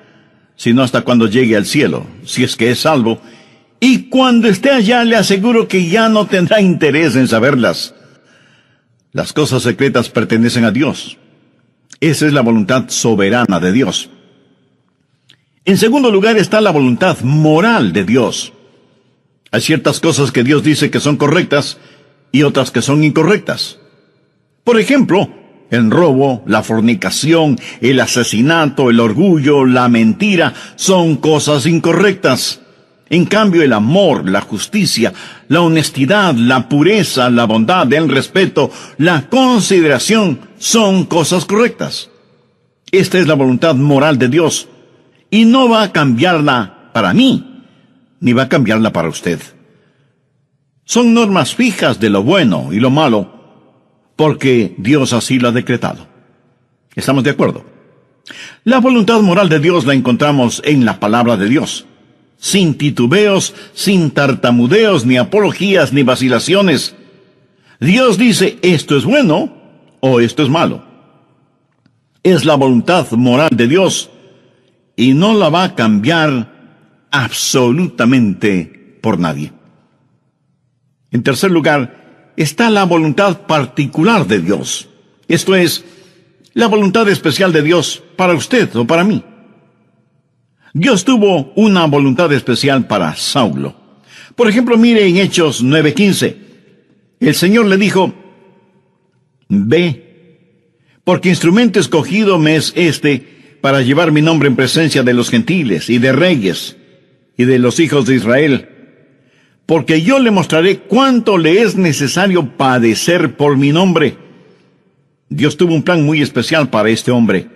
S1: sino hasta cuando llegue al cielo, si es que es salvo, y cuando esté allá le aseguro que ya no tendrá interés en saberlas. Las cosas secretas pertenecen a Dios. Esa es la voluntad soberana de Dios. En segundo lugar está la voluntad moral de Dios. Hay ciertas cosas que Dios dice que son correctas y otras que son incorrectas. Por ejemplo, el robo, la fornicación, el asesinato, el orgullo, la mentira, son cosas incorrectas. En cambio, el amor, la justicia, la honestidad, la pureza, la bondad, el respeto, la consideración, son cosas correctas. Esta es la voluntad moral de Dios, y no va a cambiarla para mí, ni va a cambiarla para usted. Son normas fijas de lo bueno y lo malo, porque Dios así lo ha decretado. ¿Estamos de acuerdo? La voluntad moral de Dios la encontramos en la palabra de Dios, sin titubeos, sin tartamudeos, ni apologías, ni vacilaciones. Dios dice, esto es bueno o esto es malo. Es la voluntad moral de Dios y no la va a cambiar absolutamente por nadie. En tercer lugar, está la voluntad particular de Dios. Esto es, la voluntad especial de Dios para usted o para mí. Dios tuvo una voluntad especial para Saulo. Por ejemplo, mire en Hechos 9:15. El Señor le dijo, ve, porque instrumento escogido me es este para llevar mi nombre en presencia de los gentiles y de reyes y de los hijos de Israel. Porque yo le mostraré cuánto le es necesario padecer por mi nombre. Dios tuvo un plan muy especial para este hombre.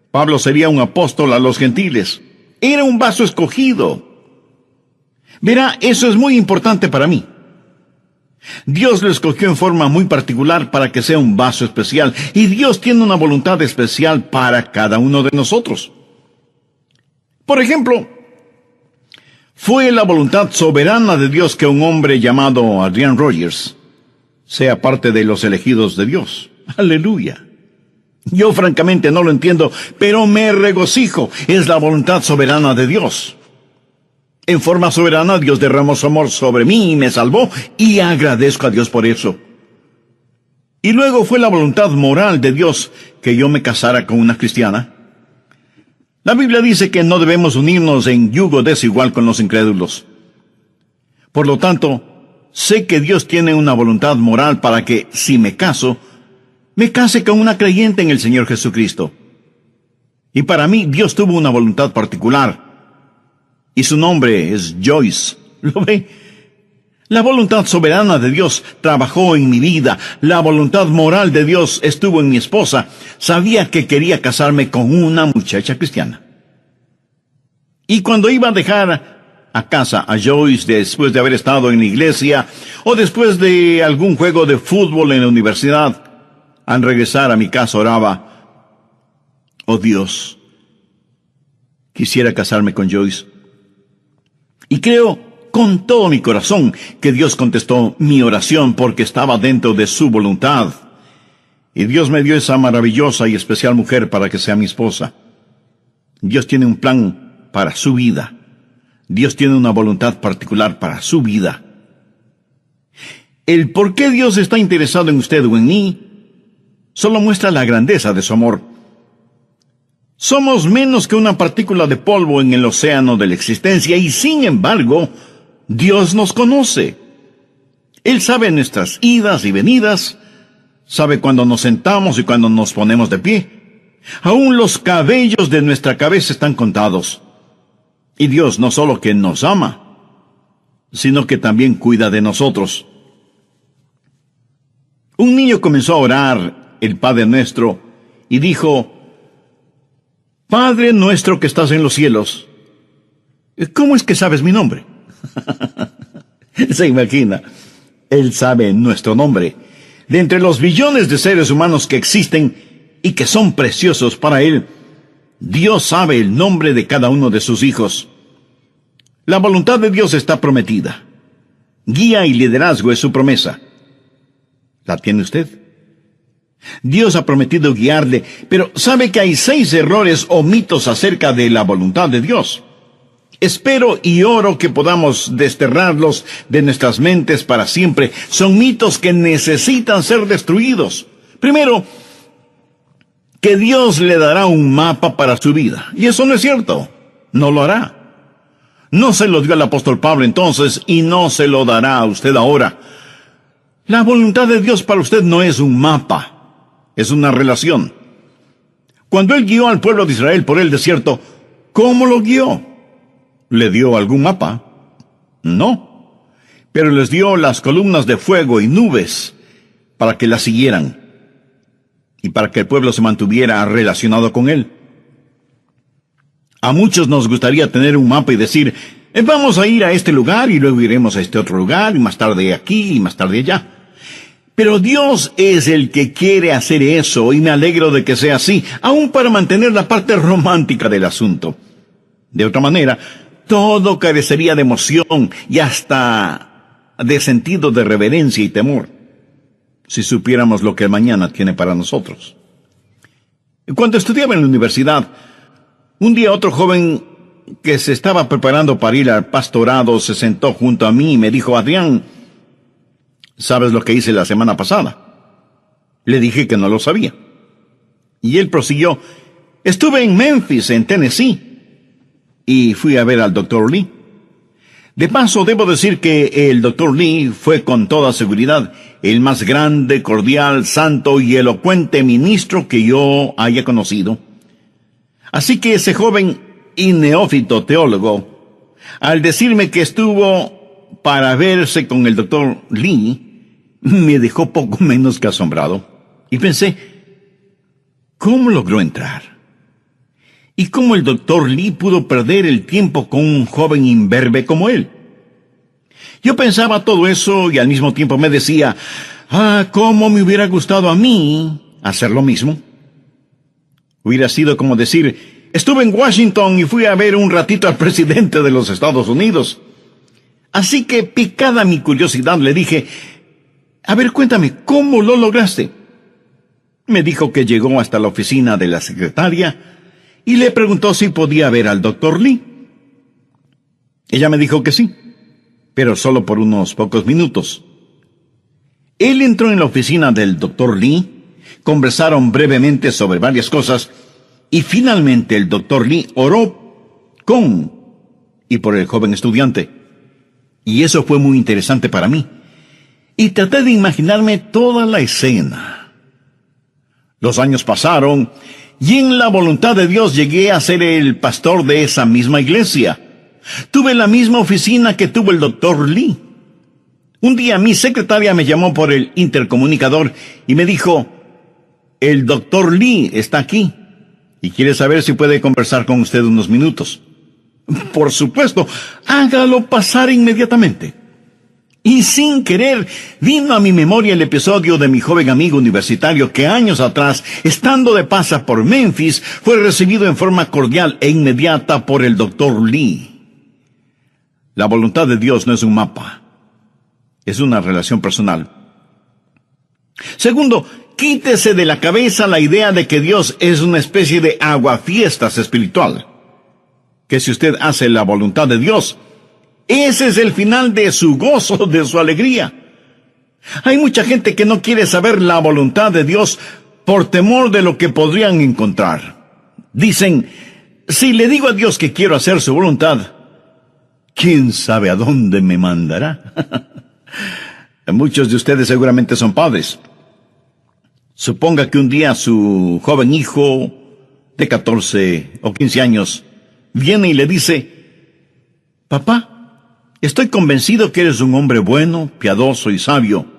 S1: Pablo sería un apóstol a los gentiles. Era un vaso escogido. Verá, eso es muy importante para mí. Dios lo escogió en forma muy particular para que sea un vaso especial. Y Dios tiene una voluntad especial para cada uno de nosotros. Por ejemplo, fue la voluntad soberana de Dios que un hombre llamado Adrian Rogers sea parte de los elegidos de Dios. Aleluya. Yo francamente no lo entiendo, pero me regocijo. Es la voluntad soberana de Dios. En forma soberana, Dios derramó su amor sobre mí y me salvó, y agradezco a Dios por eso. Y luego fue la voluntad moral de Dios que yo me casara con una cristiana. La Biblia dice que no debemos unirnos en yugo desigual con los incrédulos. Por lo tanto, sé que Dios tiene una voluntad moral para que, si me case con una creyente en el Señor Jesucristo. Y para mí, Dios tuvo una voluntad particular. Y su nombre es Joyce. ¿Lo ve? La voluntad soberana de Dios trabajó en mi vida. La voluntad moral de Dios estuvo en mi esposa. Sabía que quería casarme con una muchacha cristiana. Y cuando iba a dejar a casa a Joyce después de haber estado en la iglesia o después de algún juego de fútbol en la universidad, al regresar a mi casa oraba, oh Dios, quisiera casarme con Joyce. Y creo con todo mi corazón que Dios contestó mi oración porque estaba dentro de su voluntad. Y Dios me dio esa maravillosa y especial mujer para que sea mi esposa. Dios tiene un plan para su vida. Dios tiene una voluntad particular para su vida. El por qué Dios está interesado en usted o en mí solo muestra la grandeza de su amor. Somos menos que una partícula de polvo en el océano de la existencia y, sin embargo, Dios nos conoce. Él sabe nuestras idas y venidas, sabe cuándo nos sentamos y cuándo nos ponemos de pie. Aún los cabellos de nuestra cabeza están contados. Y Dios no solo que nos ama, sino que también cuida de nosotros. Un niño comenzó a orar el Padre Nuestro y dijo: Padre nuestro que estás en los cielos. ¿Cómo es que sabes mi nombre? Se imagina, Él sabe nuestro nombre. De entre los billones de seres humanos que existen y que son preciosos para Él, Dios sabe el nombre de cada uno de sus hijos. La voluntad de Dios está prometida. Guía y liderazgo es su promesa. ¿La tiene usted? Dios ha prometido guiarle, pero sabe que hay 6 errores o mitos acerca de la voluntad de Dios. Espero y oro que podamos desterrarlos de nuestras mentes para siempre. Son mitos que necesitan ser destruidos. Primero, que Dios le dará un mapa para su vida. Y eso no es cierto. No lo hará. No se lo dio al apóstol Pablo entonces y no se lo dará a usted ahora. La voluntad de Dios para usted no es un mapa, es una relación. Cuando Él guió al pueblo de Israel por el desierto, ¿cómo lo guió? ¿Le dio algún mapa? No, pero les dio las columnas de fuego y nubes para que las siguieran y para que el pueblo se mantuviera relacionado con Él. A muchos nos gustaría tener un mapa y decir: vamos a ir a este lugar y luego iremos a este otro lugar y más tarde aquí y más tarde allá. Pero Dios es el que quiere hacer eso y me alegro de que sea así, aún para mantener la parte romántica del asunto. De otra manera, todo carecería de emoción y hasta de sentido de reverencia y temor, si supiéramos lo que el mañana tiene para nosotros. Cuando estudiaba en la universidad, un día otro joven que se estaba preparando para ir al pastorado se sentó junto a mí y me dijo: Adrián, ¿sabes lo que hice la semana pasada? Le dije que no lo sabía. Y él prosiguió: estuve en Memphis, en Tennessee, y fui a ver al Dr. Lee. De paso, debo decir que el Dr. Lee fue con toda seguridad el más grande, cordial, santo y elocuente ministro que yo haya conocido. Así que ese joven y neófito teólogo, al decirme que estuvo para verse con el Dr. Lee, me dejó poco menos que asombrado. Y pensé: ¿cómo logró entrar? ¿Y cómo el Dr. Lee pudo perder el tiempo con un joven imberbe como él? Yo pensaba todo eso y al mismo tiempo me decía: ¿cómo me hubiera gustado a mí hacer lo mismo? Hubiera sido como decir: estuve en Washington y fui a ver un ratito al presidente de los Estados Unidos. Así que, picada mi curiosidad, le dije: a ver, cuéntame, ¿cómo lo lograste? Me dijo que llegó hasta la oficina de la secretaria y le preguntó si podía ver al Dr. Lee. Ella me dijo que sí, pero solo por unos pocos minutos. Él entró en la oficina del Dr. Lee, conversaron brevemente sobre varias cosas, y finalmente el Dr. Lee oró con y por el joven estudiante. Y eso fue muy interesante para mí. Y traté de imaginarme toda la escena. Los años pasaron, y en la voluntad de Dios llegué a ser el pastor de esa misma iglesia. Tuve la misma oficina que tuvo el Dr. Lee. Un día mi secretaria me llamó por el intercomunicador y me dijo: el Dr. Lee está aquí y quiere saber si puede conversar con usted unos minutos. Por supuesto, hágalo pasar inmediatamente. Y sin querer, vino a mi memoria el episodio de mi joven amigo universitario que años atrás, estando de paso por Memphis, fue recibido en forma cordial e inmediata por el Dr. Lee. La voluntad de Dios no es un mapa, es una relación personal. Segundo, quítese de la cabeza la idea de que Dios es una especie de aguafiestas espiritual. Que si usted hace la voluntad de Dios, ese es el final de su gozo, de su alegría. Hay mucha gente que no quiere saber la voluntad de Dios por temor de lo que podrían encontrar. Dicen, si le digo a Dios que quiero hacer su voluntad, ¿quién sabe a dónde me mandará? Muchos de ustedes seguramente son padres. Suponga que un día su joven hijo de 14 o 15 años viene y le dice, papá, estoy convencido que eres un hombre bueno, piadoso y sabio.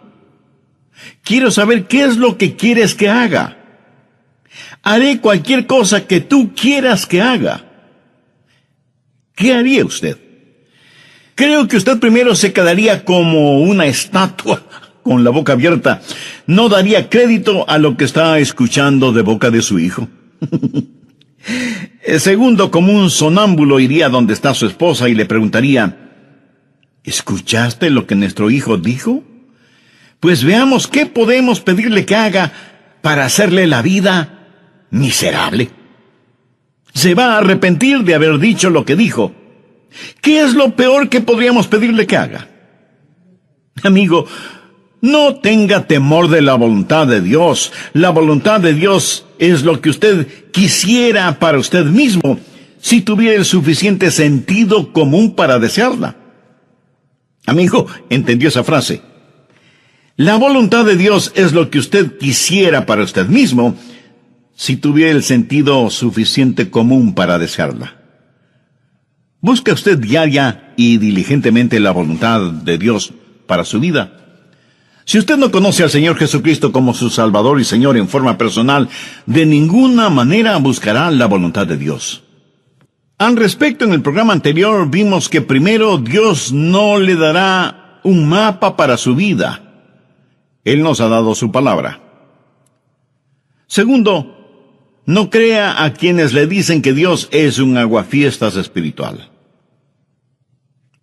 S1: Quiero saber qué es lo que quieres que haga. Haré cualquier cosa que tú quieras que haga. ¿Qué haría usted? Creo que usted primero se quedaría como una estatua con la boca abierta. No daría crédito a lo que está escuchando de boca de su hijo. Segundo, como un sonámbulo iría donde está su esposa y le preguntaría, ¿escuchaste lo que nuestro hijo dijo? Pues veamos qué podemos pedirle que haga para hacerle la vida miserable. Se va a arrepentir de haber dicho lo que dijo. ¿Qué es lo peor que podríamos pedirle que haga? Amigo, no tenga temor de la voluntad de Dios. La voluntad de Dios es lo que usted quisiera para usted mismo, si tuviera el suficiente sentido común para desearla. Amigo, ¿entendió esa frase? La voluntad de Dios es lo que usted quisiera para usted mismo, si tuviera el sentido suficiente común para desearla. Busca usted diaria y diligentemente la voluntad de Dios para su vida. Si usted no conoce al Señor Jesucristo como su Salvador y Señor en forma personal, de ninguna manera buscará la voluntad de Dios. Al respecto, en el programa anterior vimos que primero Dios no le dará un mapa para su vida. Él nos ha dado su palabra. Segundo, no crea a quienes le dicen que Dios es un aguafiestas espiritual.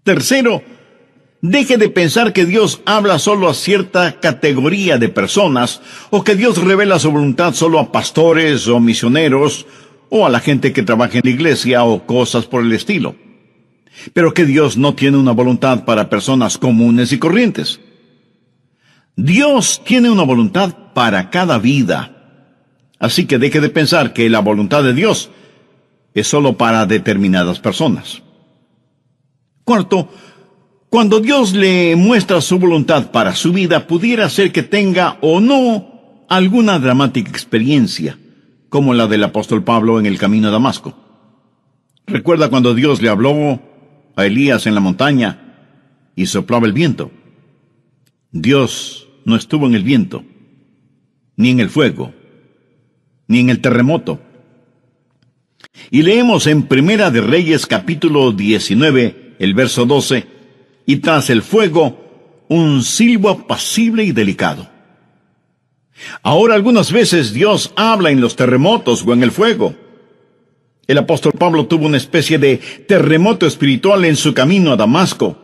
S1: Tercero, deje de pensar que Dios habla solo a cierta categoría de personas, o que Dios revela su voluntad solo a pastores o misioneros, o a la gente que trabaja en la iglesia o cosas por el estilo. Pero que Dios no tiene una voluntad para personas comunes y corrientes. Dios tiene una voluntad para cada vida. Así que deje de pensar que la voluntad de Dios es solo para determinadas personas. Cuarto, cuando Dios le muestra su voluntad para su vida, pudiera ser que tenga o no alguna dramática experiencia, como la del apóstol Pablo en el camino a Damasco. ¿Recuerda cuando Dios le habló a Elías en la montaña y soplaba el viento? Dios no estuvo en el viento, ni en el fuego, ni en el terremoto. Y leemos en Primera de Reyes capítulo 19, el verso 12, y tras el fuego, un silbo apacible y delicado. Ahora algunas veces Dios habla en los terremotos o en el fuego. El apóstol Pablo tuvo una especie de terremoto espiritual en su camino a Damasco.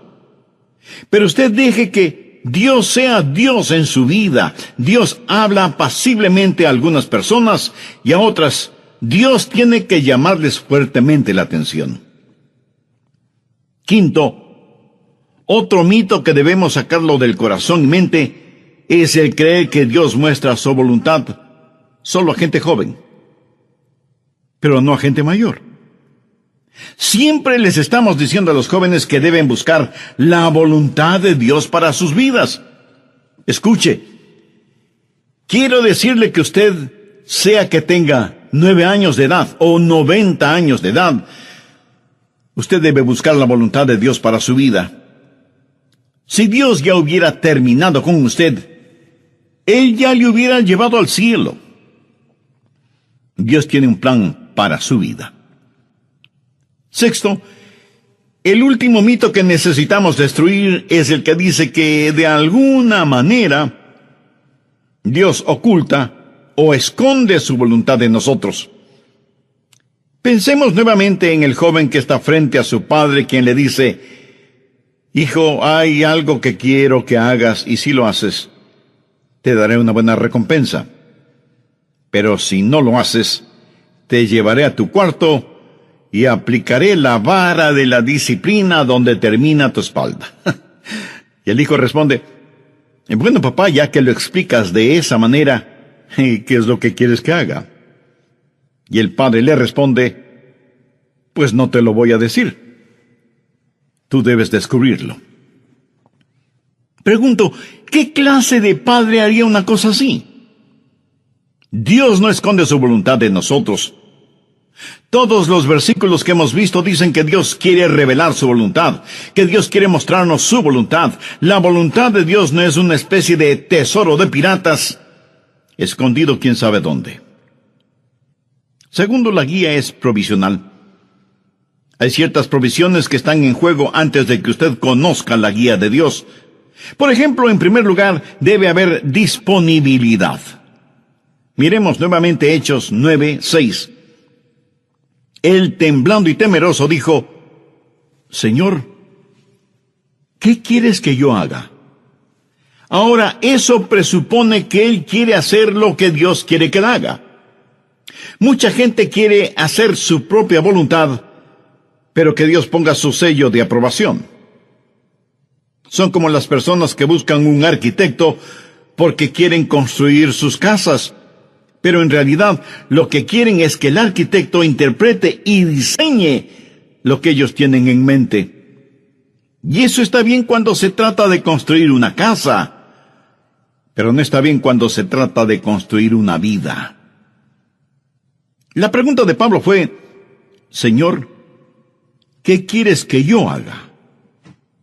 S1: Pero usted deje que Dios sea Dios en su vida. Dios habla apaciblemente a algunas personas y a otras Dios tiene que llamarles fuertemente la atención. Quinto, otro mito que debemos sacarlo del corazón y mente es el creer que Dios muestra su voluntad solo a gente joven, pero no a gente mayor. Siempre les estamos diciendo a los jóvenes que deben buscar la voluntad de Dios para sus vidas. Escuche, quiero decirle que usted, sea que tenga 9 años de edad o 90 años de edad, usted debe buscar la voluntad de Dios para su vida. Si Dios ya hubiera terminado con usted, Él ya le hubiera llevado al cielo. Dios tiene un plan para su vida. Sexto, el último mito que necesitamos destruir es el que dice que de alguna manera Dios oculta o esconde su voluntad de nosotros. Pensemos nuevamente en el joven que está frente a su padre, quien le dice: Hijo, hay algo que quiero que hagas, y si lo haces, te daré una buena recompensa. Pero si no lo haces, te llevaré a tu cuarto y aplicaré la vara de la disciplina donde termina tu espalda. Y el hijo responde, bueno, papá, ya que lo explicas de esa manera, ¿qué es lo que quieres que haga? Y el padre le responde, pues no te lo voy a decir. Tú debes descubrirlo. Pregunto, ¿qué clase de padre haría una cosa así? Dios no esconde su voluntad de nosotros. Todos los versículos que hemos visto dicen que Dios quiere revelar su voluntad, que Dios quiere mostrarnos su voluntad. La voluntad de Dios no es una especie de tesoro de piratas, escondido quién sabe dónde. Segundo, la guía es provisional. Hay ciertas provisiones que están en juego antes de que usted conozca la guía de Dios. Por ejemplo, en primer lugar, debe haber disponibilidad. Miremos nuevamente Hechos 9:6. Él, temblando y temeroso, dijo, Señor, ¿qué quieres que yo haga? Ahora, eso presupone que él quiere hacer lo que Dios quiere que haga. Mucha gente quiere hacer su propia voluntad, pero que Dios ponga su sello de aprobación. Son como las personas que buscan un arquitecto porque quieren construir sus casas, pero en realidad lo que quieren es que el arquitecto interprete y diseñe lo que ellos tienen en mente. Y eso está bien cuando se trata de construir una casa, pero no está bien cuando se trata de construir una vida. La pregunta de Pablo fue, Señor, ¿qué quieres que yo haga?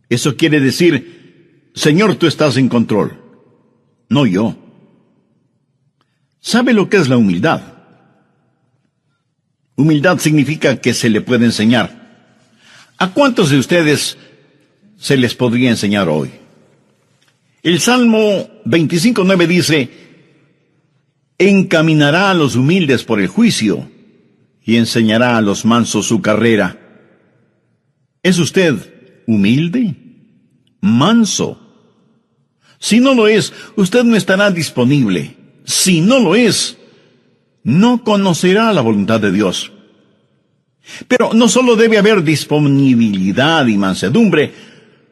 S1: Eso quiere decir, Señor, tú estás en control, no yo. ¿Sabe lo que es la humildad? Humildad significa que se le puede enseñar. ¿A cuántos de ustedes se les podría enseñar hoy? El Salmo 25:9 dice, encaminará a los humildes por el juicio y enseñará a los mansos su carrera. ¿Es usted humilde? ¿Manso? Si no lo es, usted no estará disponible. Si no lo es, no conocerá la voluntad de Dios. Pero no solo debe haber disponibilidad y mansedumbre,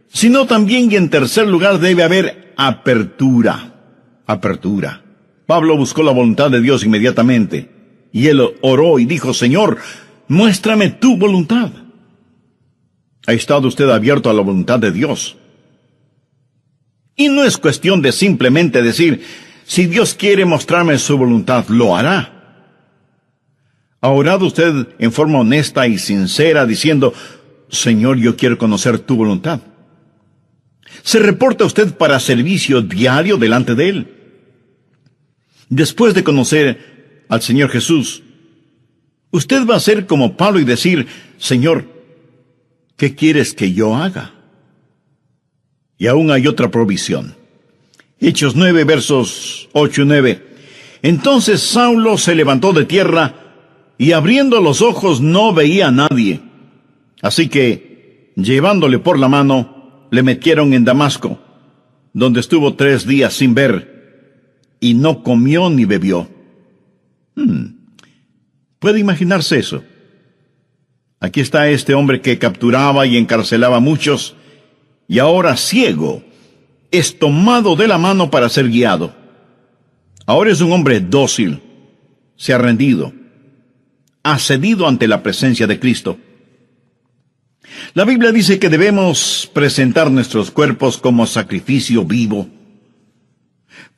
S1: sino también y en tercer lugar debe haber apertura. Apertura. Pablo buscó la voluntad de Dios inmediatamente, y él oró y dijo, Señor, muéstrame tu voluntad. ¿Ha estado usted abierto a la voluntad de Dios? Y no es cuestión de simplemente decir, si Dios quiere mostrarme su voluntad, lo hará. ¿Ha orado usted en forma honesta y sincera diciendo, Señor, yo quiero conocer tu voluntad? ¿Se reporta usted para servicio diario delante de Él? Después de conocer al Señor Jesús, usted va a ser como Pablo y decir, Señor, ¿qué quieres que yo haga? Y aún hay otra provisión. Hechos 9, versos 8 y 9. Entonces Saulo se levantó de tierra, y abriendo los ojos no veía a nadie. Así que, llevándole por la mano, le metieron en Damasco, donde estuvo 3 días sin ver, y no comió ni bebió. ¿Puede imaginarse eso? Aquí está este hombre que capturaba y encarcelaba a muchos, y ahora ciego, es tomado de la mano para ser guiado. Ahora es un hombre dócil, se ha rendido, ha cedido ante la presencia de Cristo. La Biblia dice que debemos presentar nuestros cuerpos como sacrificio vivo.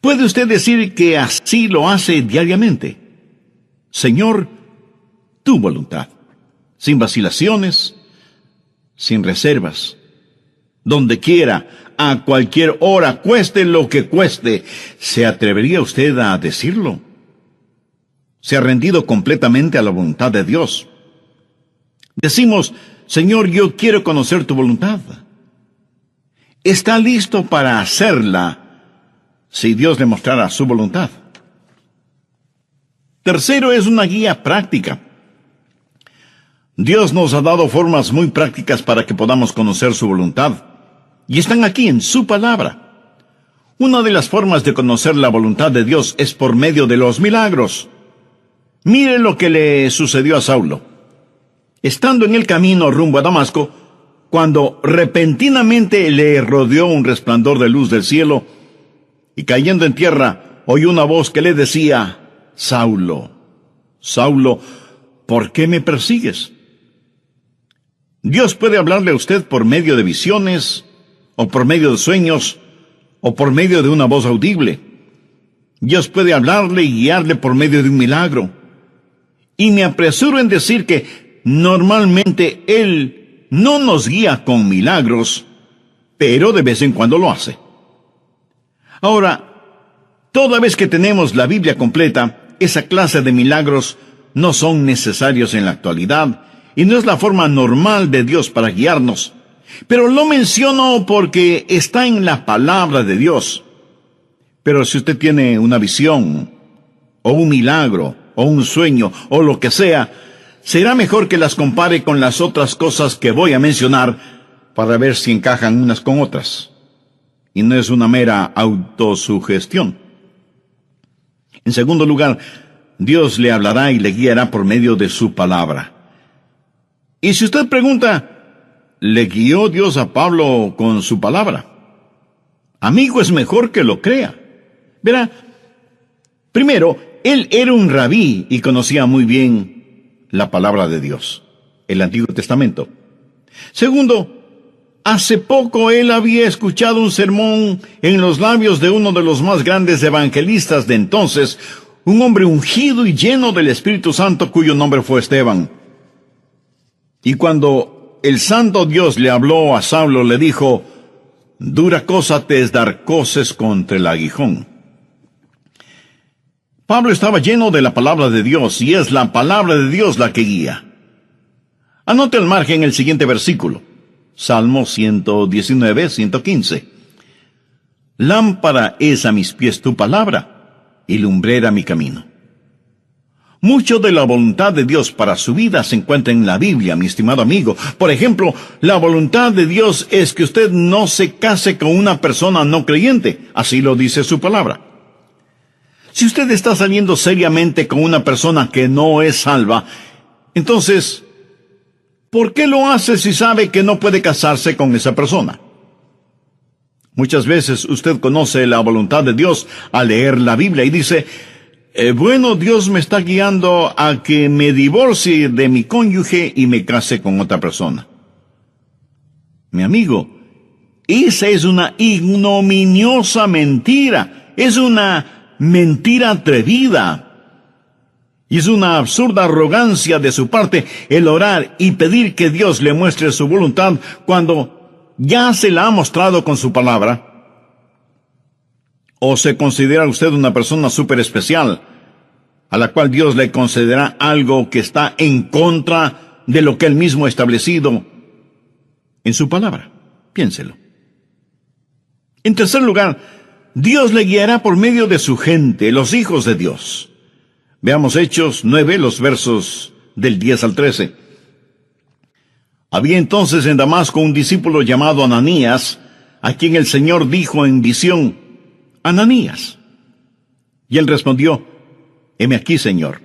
S1: ¿Puede usted decir que así lo hace diariamente? Señor, tu voluntad, sin vacilaciones, sin reservas, donde quiera, a cualquier hora, cueste lo que cueste. ¿Se atrevería usted a decirlo? ¿Se ha rendido completamente a la voluntad de Dios? Decimos, Señor, yo quiero conocer tu voluntad. ¿Está listo para hacerla si Dios le mostrara su voluntad? Tercero, es una guía práctica. Dios nos ha dado formas muy prácticas para que podamos conocer su voluntad. Y están aquí en su palabra. Una de las formas de conocer la voluntad de Dios es por medio de los milagros. Mire lo que le sucedió a Saulo. Estando en el camino rumbo a Damasco, cuando repentinamente le rodeó un resplandor de luz del cielo, y cayendo en tierra, oyó una voz que le decía: Saulo, Saulo, ¿por qué me persigues? Dios puede hablarle a usted por medio de visiones, o por medio de sueños, o por medio de una voz audible. Dios puede hablarle y guiarle por medio de un milagro. Y me apresuro en decir que normalmente Él no nos guía con milagros, pero de vez en cuando lo hace. Ahora, toda vez que tenemos la Biblia completa, esa clase de milagros no son necesarios en la actualidad, y no es la forma normal de Dios para guiarnos. Pero lo menciono porque está en la palabra de Dios. Pero si usted tiene una visión, o un milagro, o un sueño, o lo que sea, será mejor que las compare con las otras cosas que voy a mencionar para ver si encajan unas con otras. Y no es una mera autosugestión. En segundo lugar, Dios le hablará y le guiará por medio de su palabra. Y si usted pregunta, ¿le guió Dios a Pablo con su palabra? Amigo, es mejor que lo crea. Verá, primero, él era un rabí y conocía muy bien la palabra de Dios, el Antiguo Testamento. Segundo, hace poco él había escuchado un sermón en los labios de uno de los más grandes evangelistas de entonces, un hombre ungido y lleno del Espíritu Santo cuyo nombre fue Esteban. Y cuando el santo Dios le habló a Saulo, le dijo: dura cosa te es dar coces contra el aguijón. Pablo estaba lleno de la palabra de Dios, y es la palabra de Dios la que guía. Anote al margen el siguiente versículo. Salmo 119, 115. Lámpara es a mis pies tu palabra, y lumbrera mi camino. Mucho de la voluntad de Dios para su vida se encuentra en la Biblia, mi estimado amigo. Por ejemplo, la voluntad de Dios es que usted no se case con una persona no creyente. Así lo dice su palabra. Si usted está saliendo seriamente con una persona que no es salva, entonces, ¿por qué lo hace si sabe que no puede casarse con esa persona? Muchas veces usted conoce la voluntad de Dios al leer la Biblia y dice: bueno, Dios me está guiando a que me divorcie de mi cónyuge y me case con otra persona. Mi amigo, esa es una ignominiosa mentira. Es una mentira atrevida. Y es una absurda arrogancia de su parte el orar y pedir que Dios le muestre su voluntad cuando ya se la ha mostrado con su palabra. ¿O se considera usted una persona súper especial, a la cual Dios le concederá algo que está en contra de lo que Él mismo ha establecido en su palabra? Piénselo. En tercer lugar, Dios le guiará por medio de su gente, los hijos de Dios. Veamos Hechos 9, los versos del 10 al 13. Había entonces en Damasco un discípulo llamado Ananías, a quien el Señor dijo en visión: Ananías. Y él respondió: heme aquí, Señor.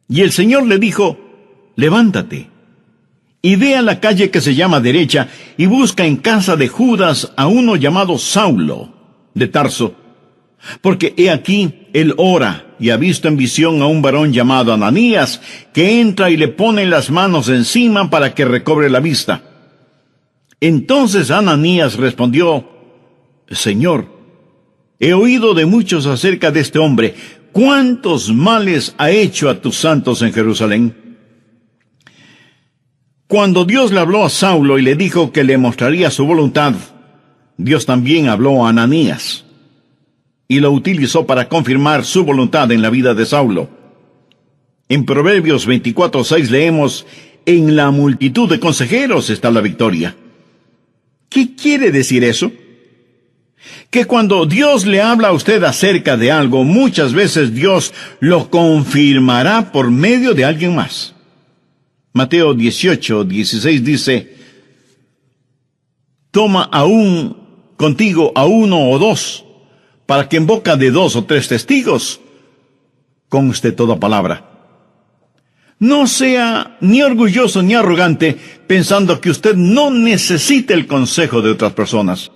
S1: Y el Señor le dijo: levántate, y ve a la calle que se llama Derecha, y busca en casa de Judas a uno llamado Saulo, de Tarso, porque he aquí, él ora, y ha visto en visión a un varón llamado Ananías, que entra y le pone las manos encima para que recobre la vista. Entonces Ananías respondió: Señor, he oído de muchos acerca de este hombre. ¿Cuántos males ha hecho a tus santos en Jerusalén? Cuando Dios le habló a Saulo y le dijo que le mostraría su voluntad, Dios también habló a Ananías y lo utilizó para confirmar su voluntad en la vida de Saulo. En Proverbios 24:6 leemos: en la multitud de consejeros está la victoria. ¿Qué quiere decir eso? Que cuando Dios le habla a usted acerca de algo, muchas veces Dios lo confirmará por medio de alguien más. Mateo 18:16 dice: toma aún contigo a uno o dos, para que en boca de 2 o 3 testigos conste toda palabra. No sea ni orgulloso ni arrogante pensando que usted no necesita el consejo de otras personas.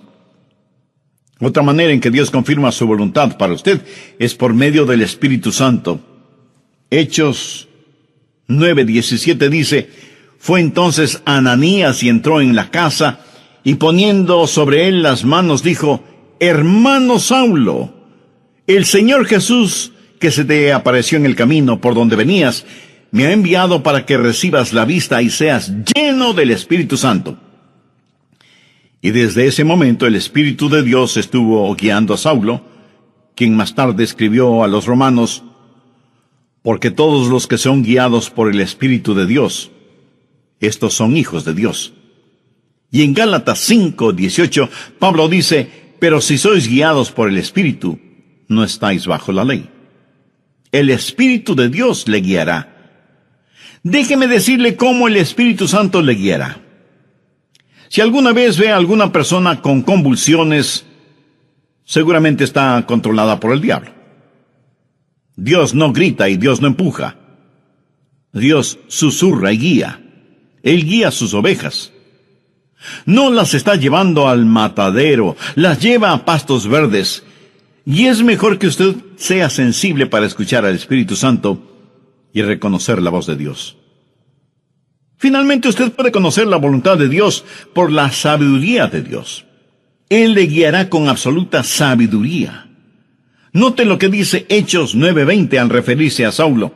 S1: Otra manera en que Dios confirma su voluntad para usted es por medio del Espíritu Santo. Hechos 9:17 dice: fue entonces Ananías y entró en la casa, y poniendo sobre él las manos dijo: hermano Saulo, el Señor Jesús, que se te apareció en el camino por donde venías, me ha enviado para que recibas la vista y seas lleno del Espíritu Santo. Y desde ese momento el Espíritu de Dios estuvo guiando a Saulo, quien más tarde escribió a los romanos: porque todos los que son guiados por el Espíritu de Dios, estos son hijos de Dios. Y en Gálatas 5:18, Pablo dice: pero si sois guiados por el Espíritu, no estáis bajo la ley. El Espíritu de Dios le guiará. Déjeme decirle cómo el Espíritu Santo le guiará. Si alguna vez ve a alguna persona con convulsiones, seguramente está controlada por el diablo. Dios no grita y Dios no empuja. Dios susurra y guía. Él guía a sus ovejas. No las está llevando al matadero, las lleva a pastos verdes. Y es mejor que usted sea sensible para escuchar al Espíritu Santo y reconocer la voz de Dios. Finalmente, usted puede conocer la voluntad de Dios por la sabiduría de Dios. Él le guiará con absoluta sabiduría. Note lo que dice Hechos 9:20 al referirse a Saulo.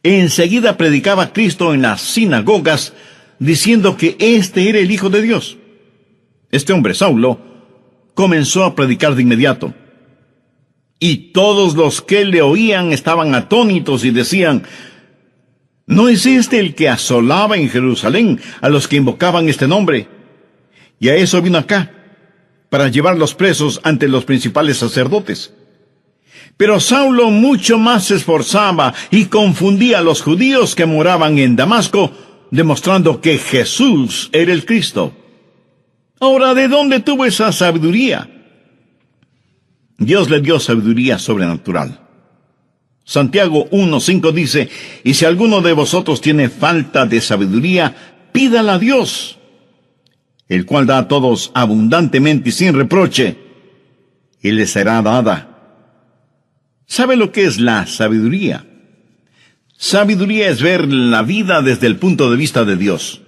S1: Enseguida predicaba Cristo en las sinagogas, diciendo que este era el Hijo de Dios. Este hombre, Saulo, comenzó a predicar de inmediato. Y todos los que le oían estaban atónitos y decían: ¿no es este el que asolaba en Jerusalén a los que invocaban este nombre? Y a eso vino acá, para llevarlos presos ante los principales sacerdotes. Pero Saulo mucho más se esforzaba y confundía a los judíos que moraban en Damasco, demostrando que Jesús era el Cristo. Ahora, ¿de dónde tuvo esa sabiduría? Dios le dio sabiduría sobrenatural. Santiago 1:5 dice: y si alguno de vosotros tiene falta de sabiduría, pídala a Dios, el cual da a todos abundantemente y sin reproche, y le será dada. ¿Sabe lo que es la sabiduría? Sabiduría es ver la vida desde el punto de vista de Dios.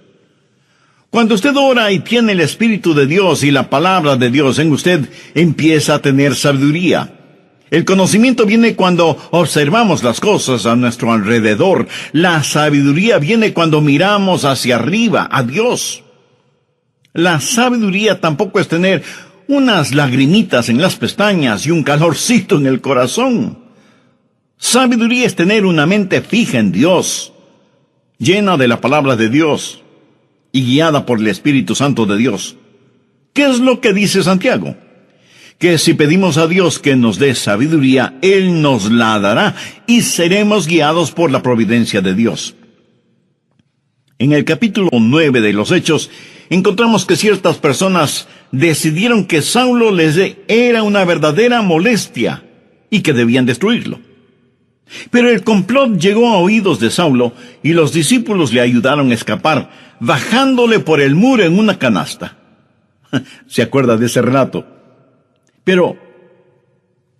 S1: Cuando usted ora y tiene el Espíritu de Dios y la palabra de Dios en usted, empieza a tener sabiduría. El conocimiento viene cuando observamos las cosas a nuestro alrededor. La sabiduría viene cuando miramos hacia arriba, a Dios. La sabiduría tampoco es tener unas lagrimitas en las pestañas y un calorcito en el corazón. Sabiduría es tener una mente fija en Dios, llena de la palabra de Dios y guiada por el Espíritu Santo de Dios. ¿Qué es lo que dice Santiago? Que si pedimos a Dios que nos dé sabiduría, Él nos la dará y seremos guiados por la providencia de Dios. En el capítulo 9 de los Hechos, encontramos que ciertas personas decidieron que Saulo era una verdadera molestia y que debían destruirlo. Pero el complot llegó a oídos de Saulo y los discípulos le ayudaron a escapar, bajándole por el muro en una canasta. ¿Se acuerda de ese relato? Pero,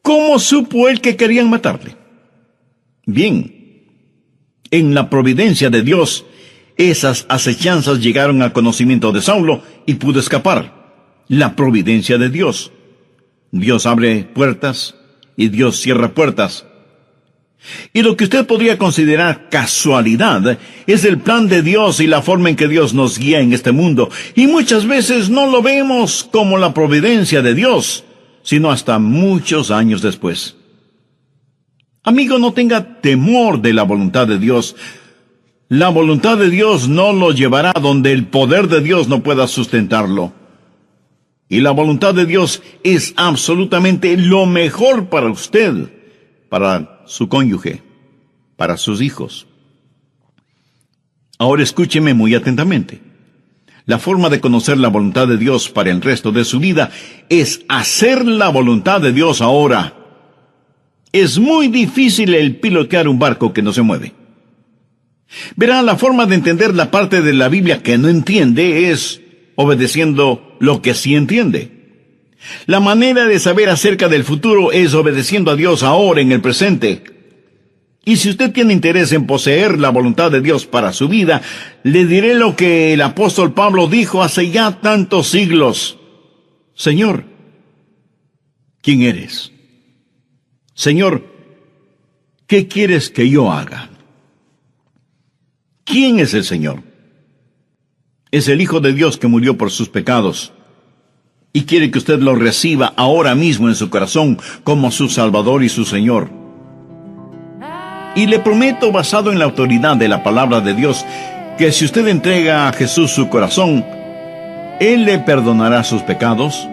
S1: ¿cómo supo él que querían matarle? Bien, en la providencia de Dios, esas acechanzas llegaron al conocimiento de Saulo y pudo escapar. La providencia de Dios. Dios abre puertas y Dios cierra puertas. Y lo que usted podría considerar casualidad es el plan de Dios y la forma en que Dios nos guía en este mundo. Y muchas veces no lo vemos como la providencia de Dios, sino hasta muchos años después. Amigo, no tenga temor de la voluntad de Dios. La voluntad de Dios no lo llevará donde el poder de Dios no pueda sustentarlo. Y la voluntad de Dios es absolutamente lo mejor para usted, para su cónyuge, para sus hijos. Ahora escúcheme muy atentamente. La forma de conocer la voluntad de Dios para el resto de su vida es hacer la voluntad de Dios ahora. Es muy difícil el pilotear un barco que no se mueve. Verá, la forma de entender la parte de la Biblia que no entiende es obedeciendo lo que sí entiende. La manera de saber acerca del futuro es obedeciendo a Dios ahora en el presente. Y si usted tiene interés en poseer la voluntad de Dios para su vida, le diré lo que el apóstol Pablo dijo hace ya tantos siglos. Señor, ¿quién eres? Señor, ¿qué quieres que yo haga? ¿Quién es el Señor? Es el Hijo de Dios que murió por sus pecados y quiere que usted lo reciba ahora mismo en su corazón como su Salvador y su Señor. Y le prometo, basado en la autoridad de la palabra de Dios, que si usted entrega a Jesús su corazón, Él le perdonará sus pecados,